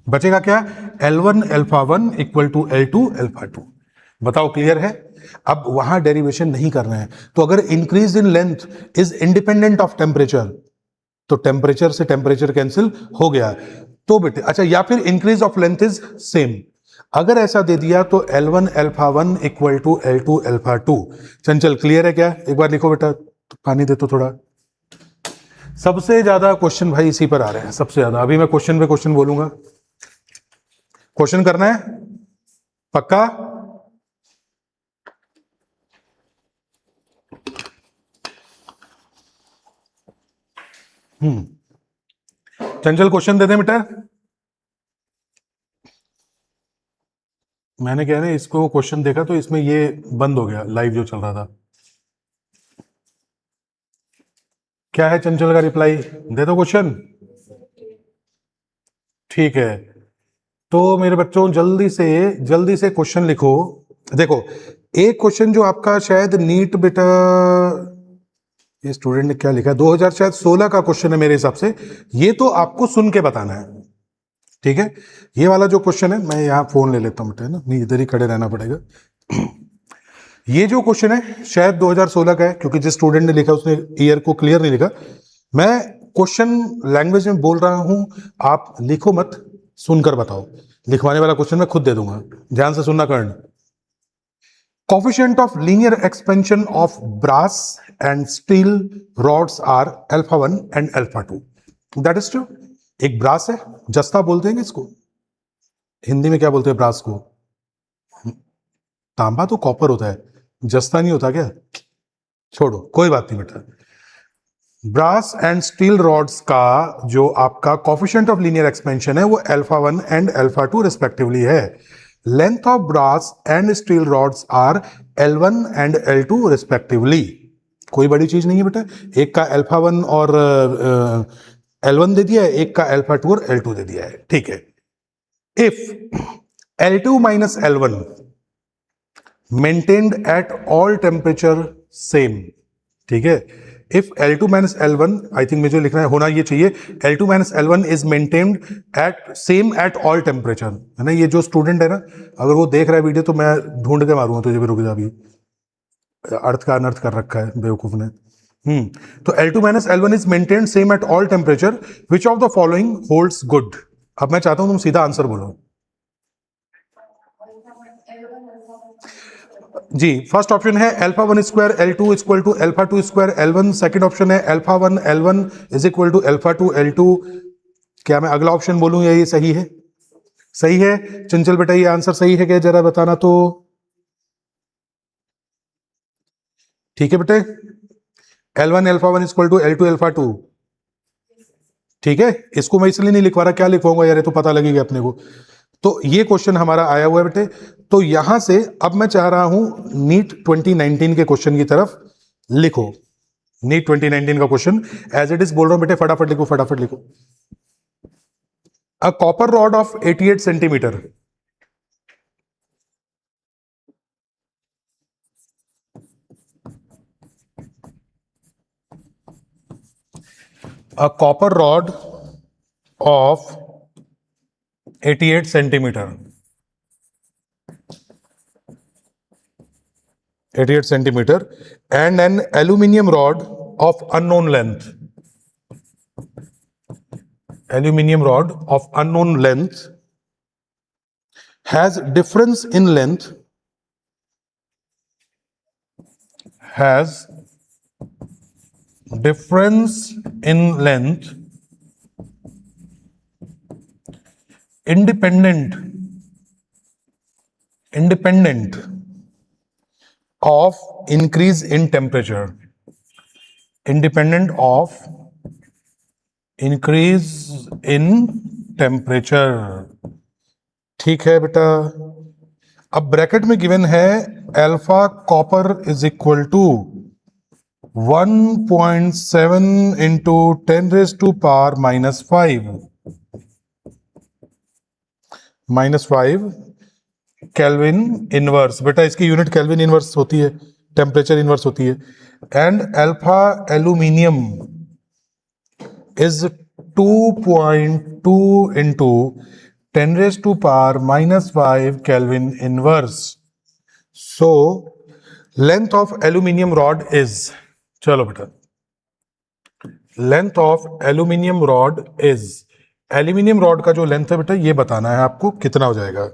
बचेगा क्या? L1 alpha 1 equal to L2 alpha 2। बताओ क्लियर है? अब वहां डेरिवेशन नहीं कर रहे हैं, तो अगर increase in length is independent of temperature, तो टेम्परेचर से टेम्परेचर कैंसिल हो गया, तो बेटे अच्छा, या फिर increase of length is same, अगर ऐसा दे दिया तो L1 alpha 1 equal to L2 alpha 2। Chanchal clear है क्या? एक बार लिखो बेटा, पानी दे तो थोड़ा। सबसे ज्यादा क्वेश्चन भाई इसी पर आ रहे हैं, सबसे ज्यादा। अभी मैं क्वेश्चन पे क्वेश्चन बोलूंगा, क्वेश्चन करना है पक्का? चंचल क्वेश्चन दे दे बेटा। मैंने क्या है इसको क्वेश्चन देखा तो इसमें ये बंद हो गया लाइव जो चल रहा था। क्या है चंचल का रिप्लाई? दे दो क्वेश्चन। ठीक है, तो मेरे बच्चों जल्दी से क्वेश्चन लिखो। देखो एक क्वेश्चन जो आपका शायद नीट बेटा, ये स्टूडेंट ने क्या लिखा, 2016 का क्वेश्चन है मेरे हिसाब से, ये तो आपको सुन के बताना है, ठीक है। ये वाला जो क्वेश्चन है, मैं यहाँ फोन ले लेता हूँ बेटा, है ना, नहीं इधर ही खड़े रहना पड़ेगा। ये जो क्वेश्चन है शायद 2016 का है, क्योंकि जिस स्टूडेंट ने लिखा उसने ईयर को क्लियर नहीं लिखा। मैं क्वेश्चन लैंग्वेज में बोल रहा हूं, आप लिखो मत, सुनकर बताओ। लिखवाने वाला क्वेश्चन मैं खुद दे दूंगा, ध्यान से सुनना Karan. Coefficient of linear expansion of brass and steel rods are alpha 1 and alpha 2, that is true. एक ब्रास है, जस्ता बोलते हैं इसको, हिंदी में क्या बोलते हैं ब्रास को? तांबा तो कॉपर होता है, जस्ता नहीं होता क्या? छोड़ो कोई बात नहीं बेटा। ब्रास एंड स्टील रॉड्स का जो आपका कोफिशिएंट ऑफ लीनियर एक्सपेंशन है वो अल्फा 1 एंड अल्फा 2 रिस्पेक्टिवली है। Length of brass and steel rods are L1 and L2 respectively. कोई बड़ी चीज नहीं है बेटा, एक का अल्फा 1 और L1 दे दिया है, एक का अल्फा 2 और L2 दे दिया है, ठीक है। If L2 minus L1 maintained eight all temperature same, ठीक है। If L2 minus L1, I think मुझे लिखना है, होना ये चाहिए, L2 minus L1 is maintained eight same at all temperature, है ना। ये जो स्टूडेंट है ना, अगर वो देख रहा है वीडियो तो मैं ढूंढ के मारूंगा तुझे भी, रुक जा, अभी अर्थ का अनर्थ कर रखा है बेवकूफ ने। तो L2 minus L1 is maintained same at all temperature, which of the following holds good. अब मैं चाहता हूं तुम सीधा आंसर बोलो जी। फर्स्ट ऑप्शन है alpha 1 square L2 equal to alpha 2 square L1। Second option है alpha 1 L1 is equal to alpha 2 L2। क्या मैं अगला ऑप्शन बोलूं या ये सही है? सही है। चंचल बेटा ये आंसर सही है क्या, जरा बताना तो। ठीक है बेटे, L1 alpha 1 equal to L2 alpha 2, ठीक है। इसको मैं इसलिए नहीं लिखवा रहा, क्या लिखवाऊंगा यार, ये तो पता लगेगा अपने को। तो ये क्वेश्चन हमारा आया हुआ है बेटे। तो यहां से अब मैं चाह रहा हूं नीट 2019 के क्वेश्चन की तरफ लिखो। नीट 2019 का क्वेश्चन एज इट इज बोल रहा हूं बेटे, फटाफट लिखो, फटाफट लिखो। A copper rod of 88 centimetre, a copper rod of 88 centimeter, 88 centimeter, and an aluminium rod of unknown length, aluminium rod of unknown length has difference in length, has difference in length independent of increase in temperature, independent of increase in temperature. ठीक है बेटा. अब bracket में given है alpha copper is equal to 1.7 into 10⁻⁻⁵ -5 kelvin inverse. बेटा इसकी unit kelvin inverse होती है, टेम्परेचर इनवर्स होती है. And alpha aluminium is 2.2 into 10⁻⁻⁵ kelvin inverse. So length of aluminium rod is, चलो बेटा, length of aluminium rod is, aluminium rod का जो लेंथ है बेटा ये बताना है आपको कितना हो जाएगा.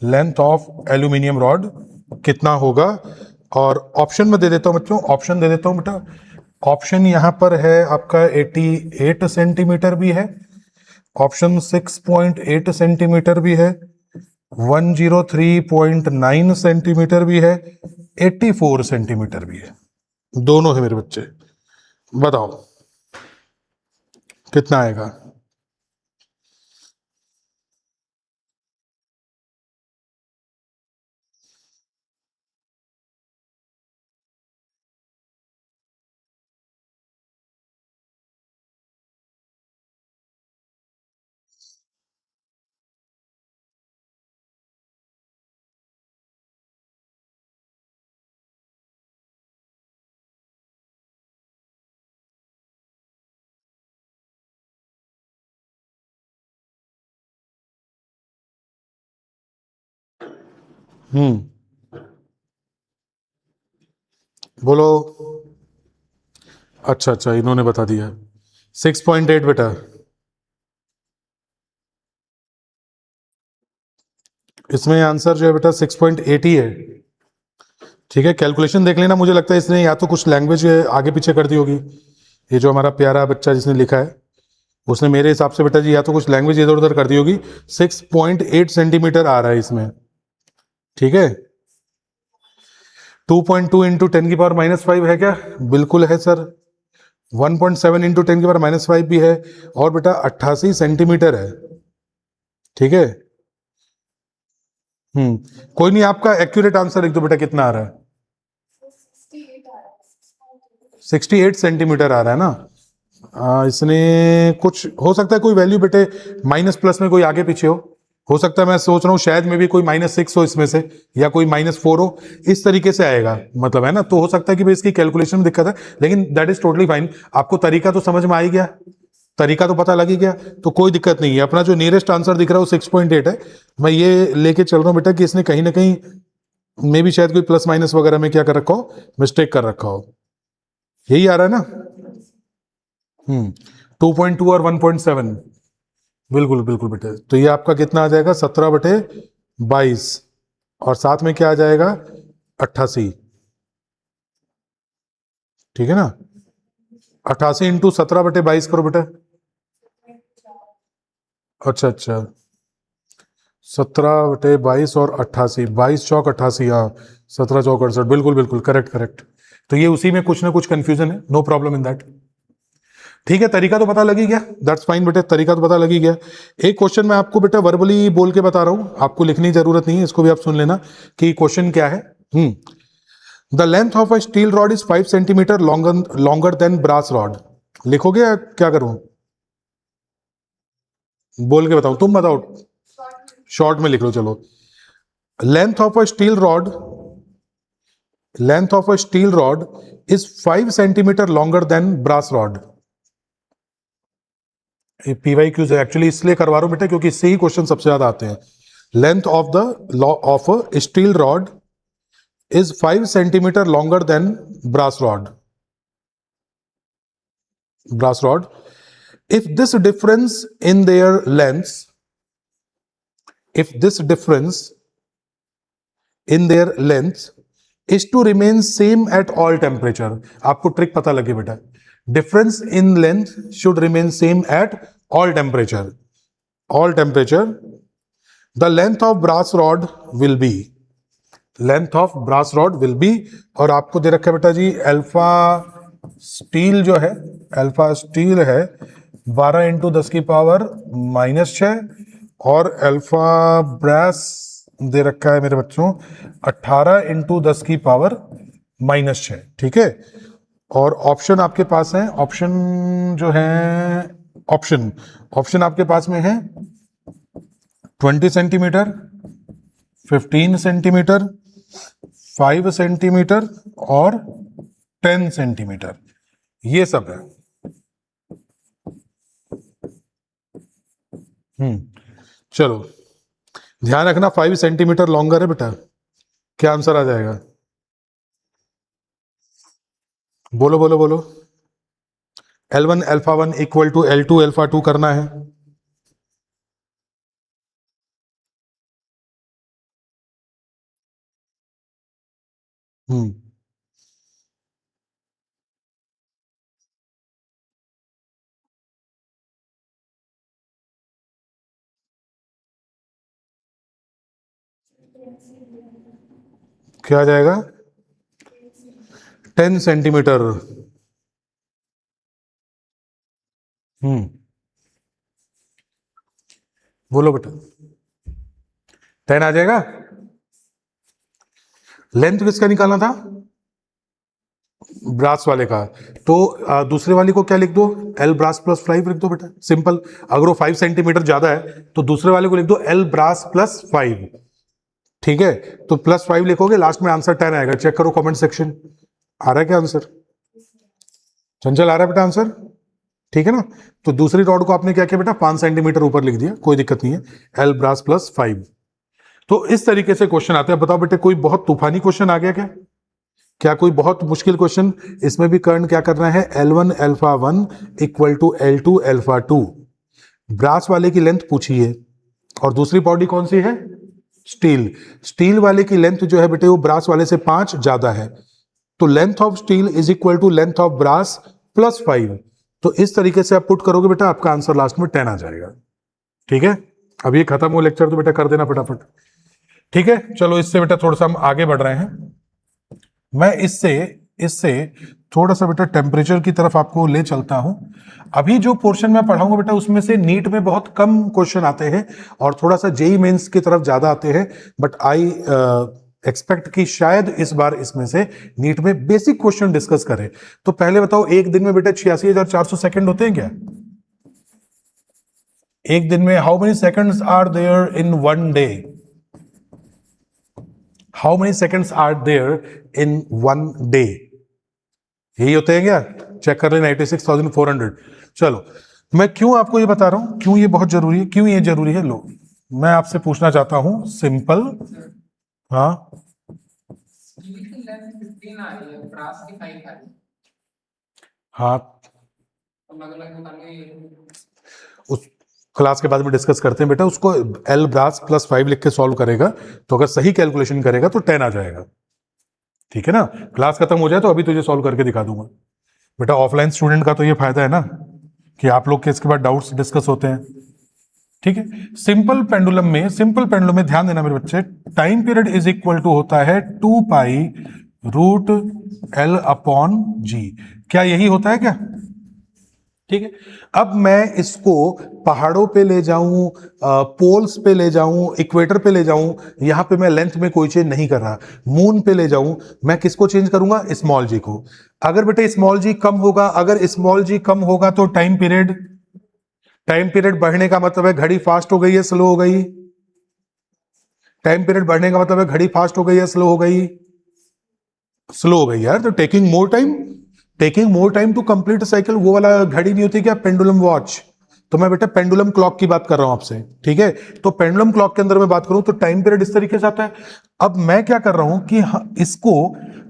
लेंथ ऑफ एल्यूमिनियम रॉड कितना होगा. और ऑप्शन में दे देता हूं बच्चों, ऑप्शन दे देता हूं बेटा. ऑप्शन यहां पर है आपका 88 सेंटीमीटर भी है, ऑप्शन 6.8 सेंटीमीटर भी है, 103.9 सेंटीमीटर भी है, 84 सेंटीमीटर भी है. दोनों है मेरे बच्चे. बताओ कितना आएगा. बोलो. अच्छा अच्छा, इन्होंने बता दिया 6.8 बेटा. इसमें आंसर जो है बेटा 6.8 ही है. ठीक है, कैलकुलेशन देख लेना. मुझे लगता है इसने या तो कुछ लैंग्वेज आगे पीछे कर दी होगी. ये जो हमारा प्यारा बच्चा जिसने लिखा है उसने मेरे हिसाब से बेटा जी या तो कुछ लैंग्वेज इधर उधर कर दी होगी. 6.8 सेंटीमीटर आ रहा है इसमें. ठीक है, 2.2 इंटू 10⁻⁻5 है क्या? बिल्कुल है सर. 1.7 इंटू 10⁻⁻5 भी है. और बेटा 88 सेंटीमीटर है. ठीक है. कोई नहीं, आपका एक्यूरेट आंसर लिख दो बेटा. कितना आ रहा है? 68 सेंटीमीटर आ रहा है ना. इसने कुछ हो सकता है कोई वैल्यू बेटे माइनस प्लस में कोई आगे पीछे हो सकता है. मैं सोच रहा हूँ शायद में भी कोई -6 हो इसमें से, या कोई -4 हो. इस तरीके से आएगा, मतलब है ना. तो हो सकता है कि भाई इसकी कैलकुलेशन में दिक्कत है, लेकिन दैट इज टोटली फाइन. आपको तरीका तो समझ में आ ही गया, तरीका तो पता लग ही गया, तो कोई दिक्कत नहीं है. अपना जो नियरेस्ट आंसर दिख रहा है वो 6.8 है. मैं ये लेके चल रहा हूँ बेटा कि इसने कहीं ना कहीं मे भी शायद कोई प्लस माइनस वगैरह में क्या कर रखा हो, मिस्टेक कर रखा हो. यही आ रहा है ना. 2.2 और 1.7 बिल्कुल बिल्कुल बेटे. तो ये आपका कितना आ जाएगा? 17/22. और साथ में क्या आ जाएगा? 88. ठीक है ना. 88 इंटू 17/22 करो बेटा. अच्छा अच्छा, 17/22 और 88, 22 चौक 88, हाँ 17 चौक 68. बिल्कुल बिल्कुल करेक्ट करेक्ट. तो ये उसी में कुछ ना कुछ कंफ्यूजन है, नो प्रॉब्लम इन दैट. ठीक है, तरीका तो पता लग ही गया. दैट्स फाइन बेटे, तरीका तो पता लग ही गया. एक क्वेश्चन मैं आपको बेटा वर्बली बोल के बता रहा हूं, आपको लिखने की जरूरत नहीं है. इसको भी आप सुन लेना कि क्वेश्चन क्या है. The length of a steel rod is 5 centimetre longer than brass rod. लिखोगे या क्या करूं? बोल के बताऊं? तुम बताओ. शॉर्ट में लिख लो. चलो. Length of a steel rod is 5 centimetre longer than brass rod. PYQs actually इसलिए करवा रहा हूं बेटा क्योंकि इससे ही क्वेश्चन सबसे ज्यादा आते हैं. Length of the of a steel rod is 5 centimeter longer than brass rod. Brass rod. If this difference in their lengths, if this difference in their length is to remain same at all temperature, आपको trick पता लगे बेटा. Difference in length should remain same at all temperature. All temperature. The length of brass rod will be. Length of brass rod will be, और आपको दे रखा है बेटा जी अल्फा स्टील जो है, अल्फा स्टील है 12 इंटू 10 की पावर -6, और अल्फा ब्रास दे रखा है मेरे बच्चों 18 इंटू 10 की पावर -6. ठीक है, और ऑप्शन आपके पास है, ऑप्शन जो है ऑप्शन आपके पास में है 20 सेंटीमीटर, 15 सेंटीमीटर, 5 सेंटीमीटर और 10 सेंटीमीटर, ये सब है. चलो ध्यान रखना 5 सेंटीमीटर लॉन्गर है बेटा. क्या आंसर आ जाएगा? बोलो बोलो बोलो. L1 alpha 1 equal to L2 alpha 2 करना है. क्या आ जाएगा? 10 सेंटीमीटर. बोलो बेटा. 10 आ जाएगा. लेंथ किसका निकालना था? ब्रास वाले का. तो दूसरे वाले को क्या लिख दो? L ब्रास प्लस 5 लिख दो बेटा, सिंपल. अगर वो 5 सेंटीमीटर ज्यादा है तो दूसरे वाले को लिख दो L ब्रास प्लस 5. ठीक है, तो +5 लिखोगे, लास्ट में आंसर 10 आएगा. चेक करो कमेंट सेक्शन. आ रहा है क्या आंसर? चंचल आ रहा है बेटा आंसर? ठीक है ना. तो दूसरी रॉड को आपने क्या किया बेटा? 5 सेंटीमीटर ऊपर लिख दिया, कोई दिक्कत नहीं है. L brass plus 5. तो इस तरीके से क्वेश्चन आते हैं. बताओ बेटे कोई बहुत तूफानी क्वेश्चन आ गया क्या? क्या कोई बहुत मुश्किल क्वेश्चन? इसमें भी कर्ण क्या करना है? L1 alpha 1 equal to L2 alpha 2. Brass वाले की लेंथ पूछी है, और दूसरी बॉडी कौन सी है? स्टील. स्टील वाले की लेंथ जो है बेटे वो ब्रास वाले से 5 ज्यादा है. तो length of steel is equal to length of brass plus 5. तो इस तरीके से आप पुट करोगे बेटा, आपका आंसर लास्ट में 10 आ जाएगा. ठीक है, अब ये खत्म हो लेक्चर तो बेटा कर देना फटाफट. ठीक है, चलो इससे बेटा थोड़ा सा हम आगे बढ़ रहे हैं. मैं इससे थोड़ा सा बेटा टेम्परेचर की तरफ आपको ले चलता हूं. अभी जो पोर्शन मैं पढ़ाऊंगा बेटा उसमें से नीट में बहुत कम क्वेश्चन आते हैं और थोड़ा सा जेई मेंस की तरफ ज्यादा आते हैं. बट आई एक्सपेक्ट कि शायद इस बार इसमें से नीट में बेसिक क्वेश्चन डिस्कस करें. तो पहले बताओ, एक दिन में बेटा 86,400 सेकंड होते हैं क्या? एक दिन में how many seconds are there in one day? How many seconds are there in one day? यही होते हैं क्या? चेक कर लेना. 86,400. चलो मैं क्यों आपको ये बता रहा हूं, क्यों ये बहुत जरूरी है, क्यों ये जरूरी है. लो मैं आपसे पूछना चाहता हूं सिंपल. हाँ हाँ, उस क्लास के बाद में डिस्कस करते हैं बेटा. उसको L ब्रास प्लस 5 लिख के सॉल्व करेगा, तो अगर सही कैलकुलेशन करेगा तो 10 आ जाएगा. ठीक है ना. क्लास खत्म हो जाए तो अभी तुझे सॉल्व करके दिखा दूंगा बेटा. ऑफलाइन स्टूडेंट का तो ये फायदा है ना कि आप लोग के इसके बाद डाउट्स डिस्कस होते हैं. ठीक है. सिंपल पेंडुलम में ध्यान देना मेरे बच्चे, time period is equal to होता है 2 pi root L upon G. क्या यही होता है क्या? ठीक है. अब मैं इसको पहाड़ों पे ले जाऊं, पोल्स पे ले जाऊं, इक्वेटर पे ले जाऊं, यहां पे मैं लेंथ में कोई चेंज नहीं कर रहा. मून पे ले जाऊं, मैं किसको चेंज करूंगा? स्मॉल जी को. अगर बेटे स्मॉल जी कम होगा, अगर स्मॉल जी कम होगा तो टाइम पीरियड बढ़ने का मतलब है घड़ी फास्ट हो गई है स्लो हो गई? टाइम पीरियड बढ़ने का मतलब है घड़ी फास्ट हो गई है स्लो हो गई? स्लो हो गई यार. तो taking more time to complete cycle, वो वाला घड़ी नहीं होती क्या? Pendulum watch. तो मैं बेटा पेंडुलम क्लॉक की बात कर रहा हूं आपसे, ठीक है। तो पेंडुलम क्लॉक के अंदर मैं बात करूं तो टाइम पीरियड इस तरीके से आता है। अब मैं क्या कर रहा हूं कि इसको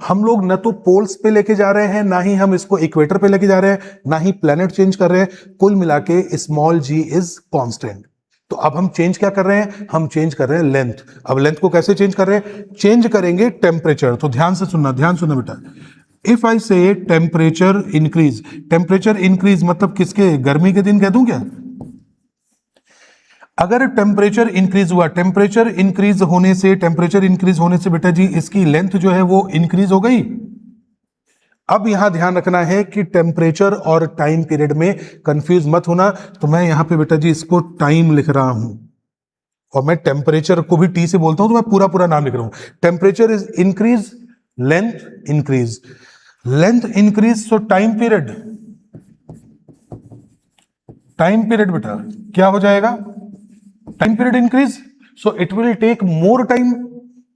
हम लोग न तो पोल्स पे लेके जा रहे हैं, ना ही हम इसको इक्वेटर पे लेके जा रहे हैं, ना ही प्लेनेट चेंज कर रहे हैं, कुल मिला के स्मॉल जी इज कांस्टेंट। तो अब हम चेंज क्या कर रहे हैं, हम चेंज कर रहे हैं लेंथ। अब लेंथ को कैसे चेंज कर रहे हैं, चेंज करेंगे टेम्परेचर। तो ध्यान से सुनना, ध्यान सुनना बेटा। इफ आई से टेम्परेचर इंक्रीज, टेम्परेचर इंक्रीज मतलब किसके, गर्मी के दिन कह दूं क्या? अगर टेम्परेचर इंक्रीज हुआ, टेम्परेचर इंक्रीज होने से, टेम्परेचर इंक्रीज होने से बेटा जी इसकी लेंथ जो है वो इंक्रीज हो गई। अब यहां ध्यान रखना है कि टेम्परेचर और टाइम पीरियड में कंफ्यूज मत होना। तो मैं यहां पे बेटा जी इसको टाइम लिख रहा हूं, और मैं टेम्परेचर को भी टी से बोलता हूं, तो मैं पूरा पूरा नाम लिख रहा हूं। Temperature is increase, length increase, length increase, so time period, time period बेटा क्या हो जाएगा, time period increase, so it will take more time.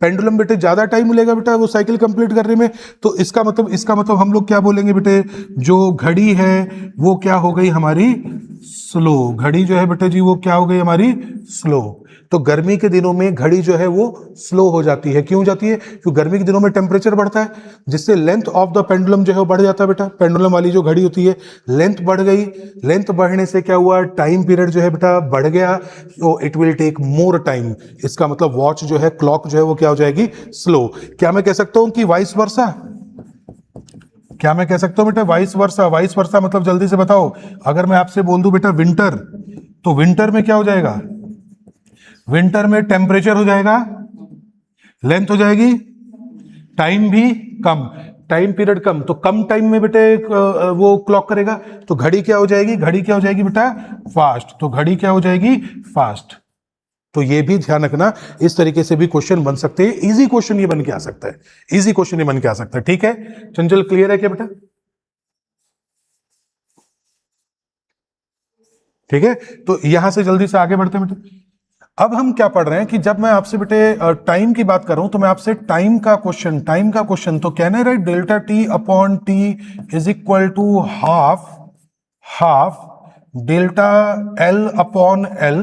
Pendulum बेटे ज्यादा टाइम मिलेगा बेटा वो साइकिल कंप्लीट करने में। तो इसका मतलब हम लोग क्या बोलेंगे बेटे, जो घड़ी है वो क्या हो गई हमारी स्लो, घड़ी जो है बेटे जी वो क्या हो गई हमारी स्लो। तो गर्मी के दिनों में घड़ी जो है वो स्लो हो जाती है। क्यों जाती है, क्योंकि गर्मी के दिनों में टेम्परेचर बढ़ता है, जिससे लेंथ ऑफ द पेंडुलम जो है वो बढ़ जाता है बेटा। पेंडुलम वाली जो घड़ी होती है, लेंथ बढ़ गई, लेंथ बढ़ने से क्या हुआ, टाइम पीरियड जो है बेटा बढ़ गया। तो it will take more time. इसका मतलब वॉच जो है, क्लॉक जो है वो क्या हो जाएगी, स्लो। क्या मैं कह सकता हूं कि वाइस वर्सा, क्या मैं कह सकता हूं बेटा वाइस वर्सा? वाइस वर्सा मतलब जल्दी से बताओ। अगर मैं आपसे बोल दूं बेटा विंटर, तो विंटर में क्या हो जाएगा, विंटर में टेम्परेचर हो जाएगा, लेंथ हो जाएगी, टाइम भी कम, टाइम पीरियड कम। तो कम टाइम में बेटे वो क्लॉक करेगा, तो घड़ी क्या हो जाएगी, घड़ी क्या हो जाएगी बेटा फास्ट। तो घड़ी क्या हो जाएगी फास्ट। तो ये भी ध्यान रखना, इस तरीके से भी क्वेश्चन बन सकते हैं। इजी क्वेश्चन ये बन के आ सकता है, इजी क्वेश्चन ये बन के आ सकता है, ठीक है। चंचल क्लियर है क्या बेटा? ठीक है, तो यहां से जल्दी से आगे बढ़ते हैं बेटा। अब हम क्या पढ़ रहे हैं कि जब मैं आपसे बेटे टाइम की बात कर रहा हूं, तो मैं आपसे टाइम का क्वेश्चन, टाइम का क्वेश्चन, तो can I write delta T upon T is equal to half, half delta L upon L,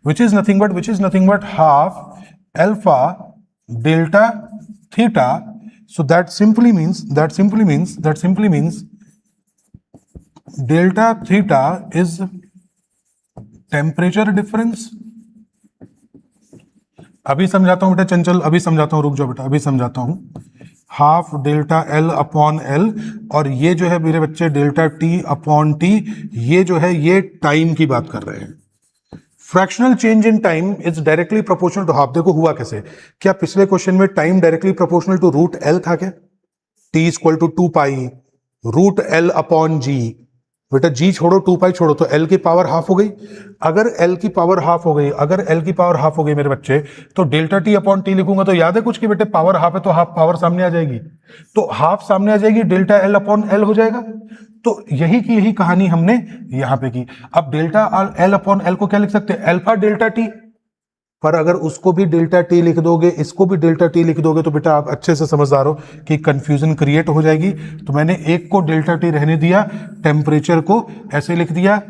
which is nothing but half alpha delta theta. So that simply means delta theta is temperature difference. अभी समझाता हूं बेटा चंचल, अभी समझाता हूं, रुक जाओ बेटा, अभी समझाता हूं। Half delta L upon L, और ये जो है मेरे बच्चे डेल्टा टी अपॉन टी, ये जो है ये टाइम की बात कर रहे हैं। Fractional change in time is directly proportional to half. देखो हुआ कैसे, क्या पिछले क्वेश्चन में time directly proportional to root L था क्या, T equal to 2 pi root L upon G. बेटा जी छोड़ो, 2 पाई छोड़ो, तो एल की पावर हाफ हो गई। अगर एल की पावर हाफ हो गई, अगर एल की पावर हाफ हो गई मेरे बच्चे, तो डेल्टा टी अपॉन टी लिखूंगा तो याद है कुछ कि बेटे पावर हाफ है तो हाफ पावर सामने आ जाएगी, तो हाफ सामने आ जाएगी, डेल्टा एल अपॉन एल हो जाएगा। तो यही की यही कहानी हमने यहां पे की। अब डेल्टा एल अपॉन एल को क्या लिख सकते हैं, अल्फा डेल्टा टी। पर अगर उसको भी डेल्टा टी लिख दोगे, इसको भी डेल्टा टी लिख दोगे, तो बेटा आप अच्छे से समझदार हो कि कंफ्यूजन क्रिएट हो जाएगी। तो मैंने एक को डेल्टा टी रहने दिया, टेम्परेचर को ऐसे लिख दिया,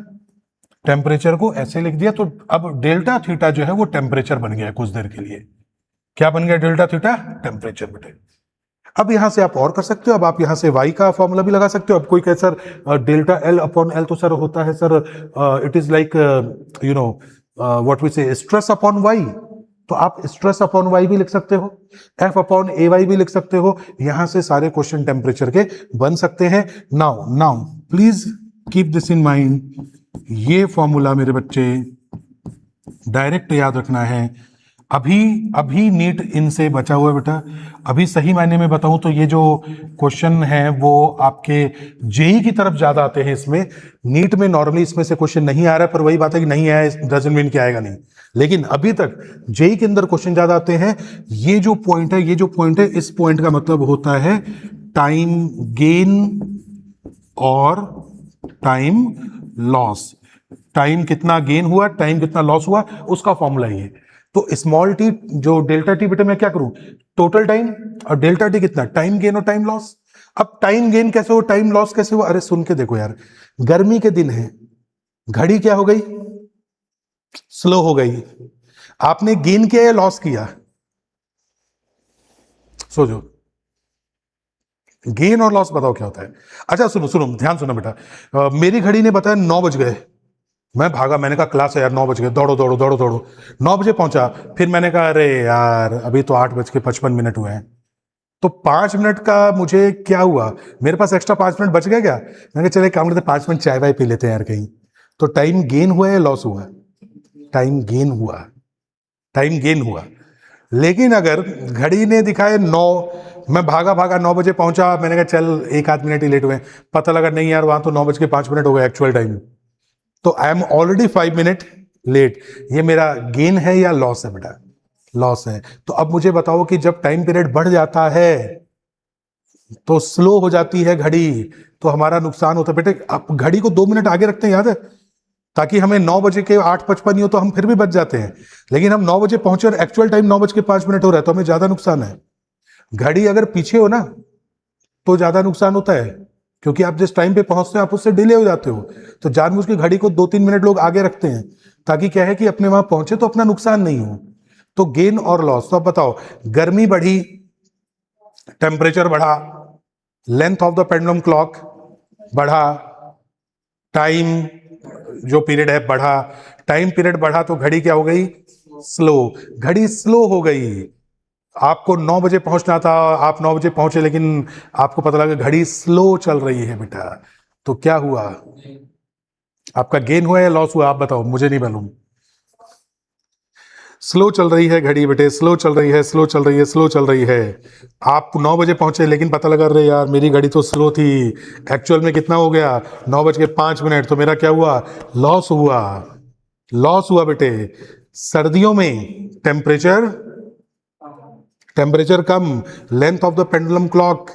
टेम्परेचर को ऐसे लिख दिया। तो अब डेल्टा थीटा जो है वो टेम्परेचर बन गया कुछ देर के लिए। क्या बन गया डेल्टा थीटा, टेम्परेचर बेटे। अब यहां से आप और कर सकते हो, अब आप यहां से y का फॉर्मूला भी लगा सकते हो। अब कोई कहे sir delta L upon L तो सर होता है sir, it is like you know what we say stress upon y, तो आप स्ट्रेस अपॉन y भी लिख सकते हो, f अपॉन ए वाई भी लिख सकते हो। यहां से सारे क्वेश्चन टेम्परेचर के बन सकते हैं। Now please keep this in mind, ये फॉर्मूला मेरे बच्चे डायरेक्ट याद रखना है। अभी नीट इनसे बचा हुआ है बेटा। अभी सही मायने में बताऊं तो ये जो क्वेश्चन है वो आपके जेई की तरफ ज्यादा आते हैं। इसमें नीट में नॉर्मली इसमें से क्वेश्चन नहीं आ रहा है, पर वही बात है कि नहीं आया डजंट मीन कि आएगा नहीं, लेकिन अभी तक जेई के अंदर क्वेश्चन ज्यादा आते हैं। ये जो पॉइंट है, इस पॉइंट का मतलब होता है टाइम गेन और टाइम लॉस। टाइम कितना गेन हुआ, टाइम कितना लॉस हुआ, उसका फॉर्मूला ये। तो स्मॉल टी जो डेल्टा टी बेटे मैं क्या करूं, टोटल टाइम, और डेल्टा टी कितना, टाइम गेन और टाइम लॉस। अब टाइम गेन कैसे हो, टाइम लॉस कैसे हो, अरे सुन के देखो यार, गर्मी के दिन है, घड़ी क्या हो गई? स्लो हो गई। आपने गेन किया या लॉस किया? सोचो, गेन और लॉस बताओ क्या होता है। अच्छा सुनो सुनो, ध्यान सुनो बेटा। मेरी घड़ी ने बताया 9 बज गए। मैं भागा, मैंने कहा क्लास है यार, 9 बज गए, दौड़ो दौड़ो दौड़ो दौड़ो। 9 बजे पहुंचा। फिर मैंने कहा अरे यार अभी तो 8:55 हुए हैं। तो 5 मिनट का मुझे क्या हुआ, मेरे पास एक्स्ट्रा 5 मिनट बच गए क्या? मैंने कहा चले काम करते, 5 मिनट चाय वाय पी लेते हैं यार कहीं। तो टाइम गेन हुआ या लॉस हुआ? टाइम गेन हुआ। टाइम गेन हुआ। लेकिन अगर घड़ी ने दिखाए 9, मैं भागा भागा 9 बजे पहुंचा, मैंने कहा चल एक आध मिनट ही लेट हुए, पता लगा नहीं यार वहां तो 9:05 हो गए एक्चुअल टाइम, तो I am already 5 minute late. ये मेरा गेन है या लॉस है बेटा? लॉस है। तो अब मुझे बताओ कि जब टाइम पीरियड बढ़ जाता है तो स्लो हो जाती है घड़ी, तो हमारा नुकसान होता है बेटे। आप घड़ी को 2 मिनट आगे रखते हैं, याद है, ताकि हमें 9 बजे के 8:55 ही हो तो हम फिर भी बच जाते हैं। लेकिन हम 9 बजे पहुंचे और एक्चुअल टाइम 9:05 हो रहा है, तो हमें ज्यादा नुकसान है। घड़ी अगर पीछे हो ना तो ज्यादा नुकसान होता है, क्योंकि आप जिस टाइम पे पहुंचते हो आप उससे डिले हो जाते हो। तो जानबूझ के घड़ी को 2-3 मिनट लोग आगे रखते हैं, ताकि क्या है कि अपने वहां पहुंचे तो अपना नुकसान नहीं हो। तो गेन और लॉस। तो अब बताओ, गर्मी बढ़ी, टेम्परेचर बढ़ा, length of the pendulum clock बढ़ा, टाइम जो पीरियड है बढ़ा। टाइम पीरियड बढ़ा तो घड़ी क्या हो गई? स्लो। घड़ी स्लो हो गई। आपको 9 बजे पहुंचना था, आप 9 बजे पहुंचे, लेकिन आपको पता लगा घड़ी स्लो चल रही है बेटा। तो क्या हुआ? आपका गेन हुआ या लॉस हुआ? आप बताओ, मुझे नहीं मालूम। स्लो चल रही है घड़ी बेटे, स्लो चल रही है, स्लो चल रही है, स्लो चल रही है। आप 9 बजे पहुंचे, लेकिन पता लगा अरे यार मेरी घड़ी तो स्लो थी। एक्चुअल में कितना हो गया? 9:05। तो मेरा क्या हुआ? लॉस हुआ। लॉस हुआ बेटे। सर्दियों में टेम्परेचर टेम्परेचर कम, length of the pendulum clock,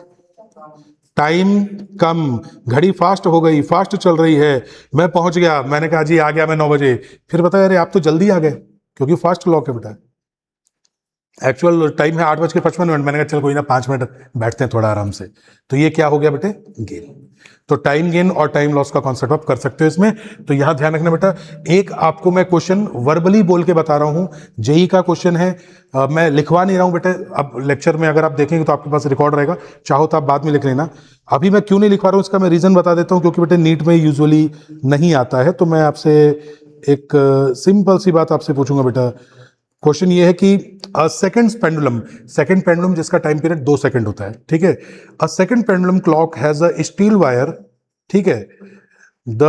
time कम, घड़ी फास्ट हो गई, फास्ट चल रही है। मैं पहुंच गया, मैंने कहा जी आ गया मैं 9 बजे। फिर बताया अरे आप तो जल्दी आ गए, क्योंकि फास्ट क्लॉक है बेटा। एक्चुअल टाइम है 8:55। मैंने कहा चल कोई ना, 5 मिनट बैठते हैं थोड़ा आराम से। तो ये क्या हो गया बेटे? गेन। तो टाइम गेन और टाइम लॉस का कॉन्सेप्ट आप कर सकते हो इसमें। तो यहां ध्यान रखना बेटा, एक आपको मैं क्वेश्चन वर्बली बोल के बता रहा हूं, जेई का क्वेश्चन है। मैं लिखवा नहीं रहा हूं बेटे। अब लेक्चर में अगर आप देखेंगे तो आपके पास रिकॉर्ड रहेगा, चाहो तो आप बाद में लिख लेना। अभी मैं क्यों नहीं लिखवा रहा हूं इसका मैं रीजन बता देता हूं, क्योंकि बेटे नीट में यूजुअली नहीं आता है। तो मैं आपसे एक सिंपल सी बात आपसे पूछूंगा बेटा। क्वेश्चन ये है कि सेकंड पेंडुलम जिसका टाइम पीरियड 2 सेकंड होता है, ठीक है। A second pendulum clock has a steel wire, ठीक है। द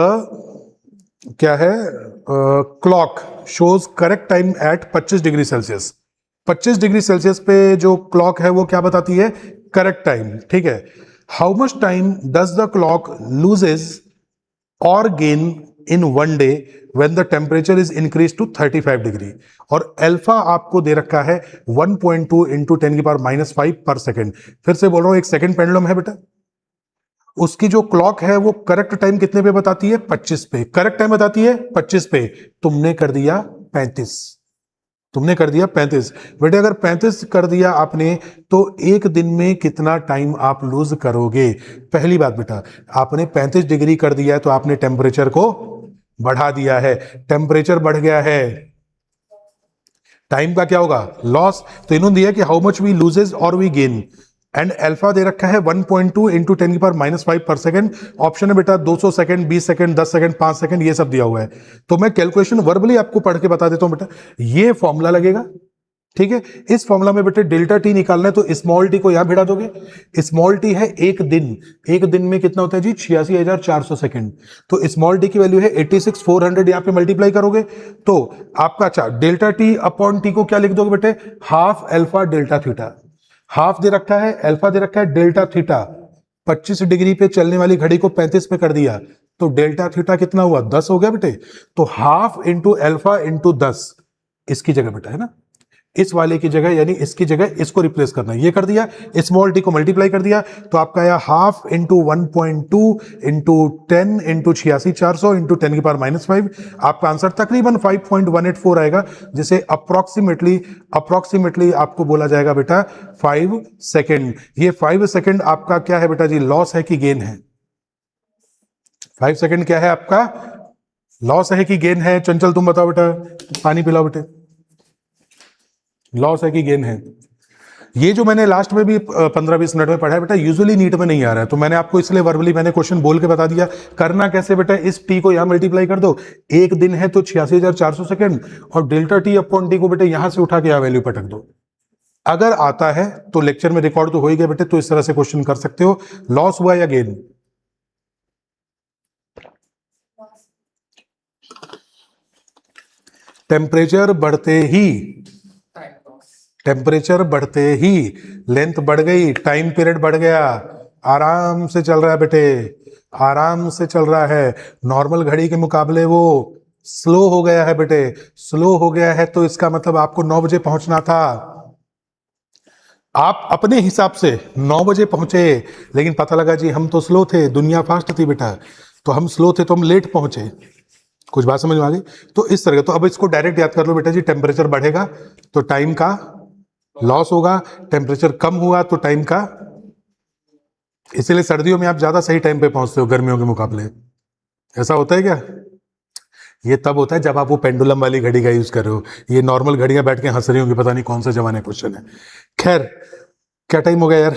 क्या है, clock shows correct time at 25 degree Celsius. 25 degree Celsius पे जो क्लॉक है वो क्या बताती है? करेक्ट टाइम, ठीक है। How much time does the clock loses और gain in 1 day when the temperature is increase to 35 degree. और अल्फा आपको दे रखा है 1.2 इंटू 10⁻⁵ पर सेकेंड। फिर से बोल रहा हूं, एक सेकेंड पेंडुलम है बेटा, उसकी जो क्लॉक है वो करेक्ट टाइम कितने पे बताती है? 25 पे। करेक्ट टाइम बताती है 25 पे, तुमने कर दिया 35। तुमने कर दिया 35 बेटे। अगर 35 कर दिया आपने तो एक दिन में कितना टाइम आप लूज करोगे? पहली बात बेटा, आपने 35 डिग्री कर दिया है तो आपने टेम्परेचर को बढ़ा दिया है। टेम्परेचर बढ़ गया है, टाइम का क्या होगा? लॉस। तो इन्होंने दिया कि हाउ मच वी लूजेज और वी गेन, एंड अल्फा दे रखा है 1.2 इंटू 10⁻⁵ पर सेकेंड। ऑप्शन है बेटा 200 सेकंड, 20 सेकंड, 10 सेकंड, 5 सेकंड, ये सब दिया हुआ है। तो मैं कैलकुलेशन वर्बली आपको पढ़ के बता देता हूं बेटा। ये फॉर्मूला लगेगा, ठीक है। इस फॉर्मूला में बेटे डेल्टा टी निकालना है, तो स्मॉल टी को यहां भिड़ा दोगे। स्मॉल टी है एक दिन। एक दिन में कितना होता है जी? 86,400 सेकंड। तो स्मॉल टी की वैल्यू है 86,400, यहां पे मल्टीप्लाई करोगे तो आपका अच्छा डेल्टा टी अपॉन टी को क्या लिख दोगे बेटे? Half alpha delta theta. Half दे रखा है, अल्फा दे रखा है, डेल्टा थीटा। 25 डिग्री पे चलने वाली घड़ी को 35 पे कर दिया तो डेल्टा थीटा कितना हुआ? 10 हो गया बेटे। तो हाफ इंटू अल्फा इंटू 10 इसकी जगह बेटा, है ना, इस वाले की जगह, यानी इसकी जगह इसको रिप्लेस करना है। ये कर दिया, स्मॉल टी को मल्टीप्लाई कर दिया तो आपका आया half into 1.2 into 10 into 86,400 into 10⁻⁵। आपका आंसर तकरीबन 5.184 आएगा, जिसे अप्रोक्सीमेटली आपको बोला जाएगा बेटा 5 सेकेंड। ये 5 सेकेंड आपका क्या है बेटा जी? लॉस है कि गेन है? 5 सेकेंड क्या है आपका? लॉस है कि गेन है? चंचल तुम बताओ बेटा, पानी पिलाओ बेटे। लॉस है कि गेन है? ये जो मैंने लास्ट में भी 15-20 मिनट में पढ़ा है बेटा, यूजुअली नीट में नहीं आ रहा है, तो मैंने आपको इसलिए वर्बली मैंने क्वेश्चन बोल के बता दिया। करना कैसे बेटा, इस टी को यहां मल्टीप्लाई कर दो, एक दिन है तो 86,400 सेकेंड, और डेल्टा टी अपॉन टी को बेटे यहां से उठा के यहां वैल्यू पटक दो। अगर आता है तो लेक्चर में रिकॉर्ड तो हो ही गया बेटे, तो इस तरह से क्वेश्चन कर सकते हो। लॉस हुआ या गेन? टेम्परेचर बढ़ते ही, टेम्परेचर बढ़ते ही लेंथ बढ़ गई, टाइम पीरियड बढ़ गया, आराम से चल रहा है बेटे, आराम से चल रहा है। नॉर्मल घड़ी के मुकाबले वो स्लो हो गया है बेटे, स्लो हो गया है तो इसका मतलब आपको 9 बजे पहुंचना था, आप अपने हिसाब से 9 बजे पहुंचे, लेकिन पता लगा जी हम तो स्लो थे, दुनिया फास्ट थी बेटा, तो हम स्लो थे तो हम लेट पहुंचे। कुछ बात समझ में आ गई? तो इस तरह, तो अब इसको डायरेक्ट याद कर लो बेटा जी, टेम्परेचर बढ़ेगा तो टाइम का लॉस होगा, टेम्परेचर कम हुआ तो टाइम का, इसीलिए सर्दियों में आप ज्यादा सही टाइम पे पहुंचते हो गर्मियों के मुकाबले। ऐसा होता है क्या? ये तब होता है जब आप वो पेंडुलम वाली घड़ी का यूज कर रहे हो, ये नॉर्मल घड़ियां बैठ के हंस रही होंगी, पता नहीं कौन सा जमाने क्वेश्चन है। खैर, क्या टाइम हो गया यार?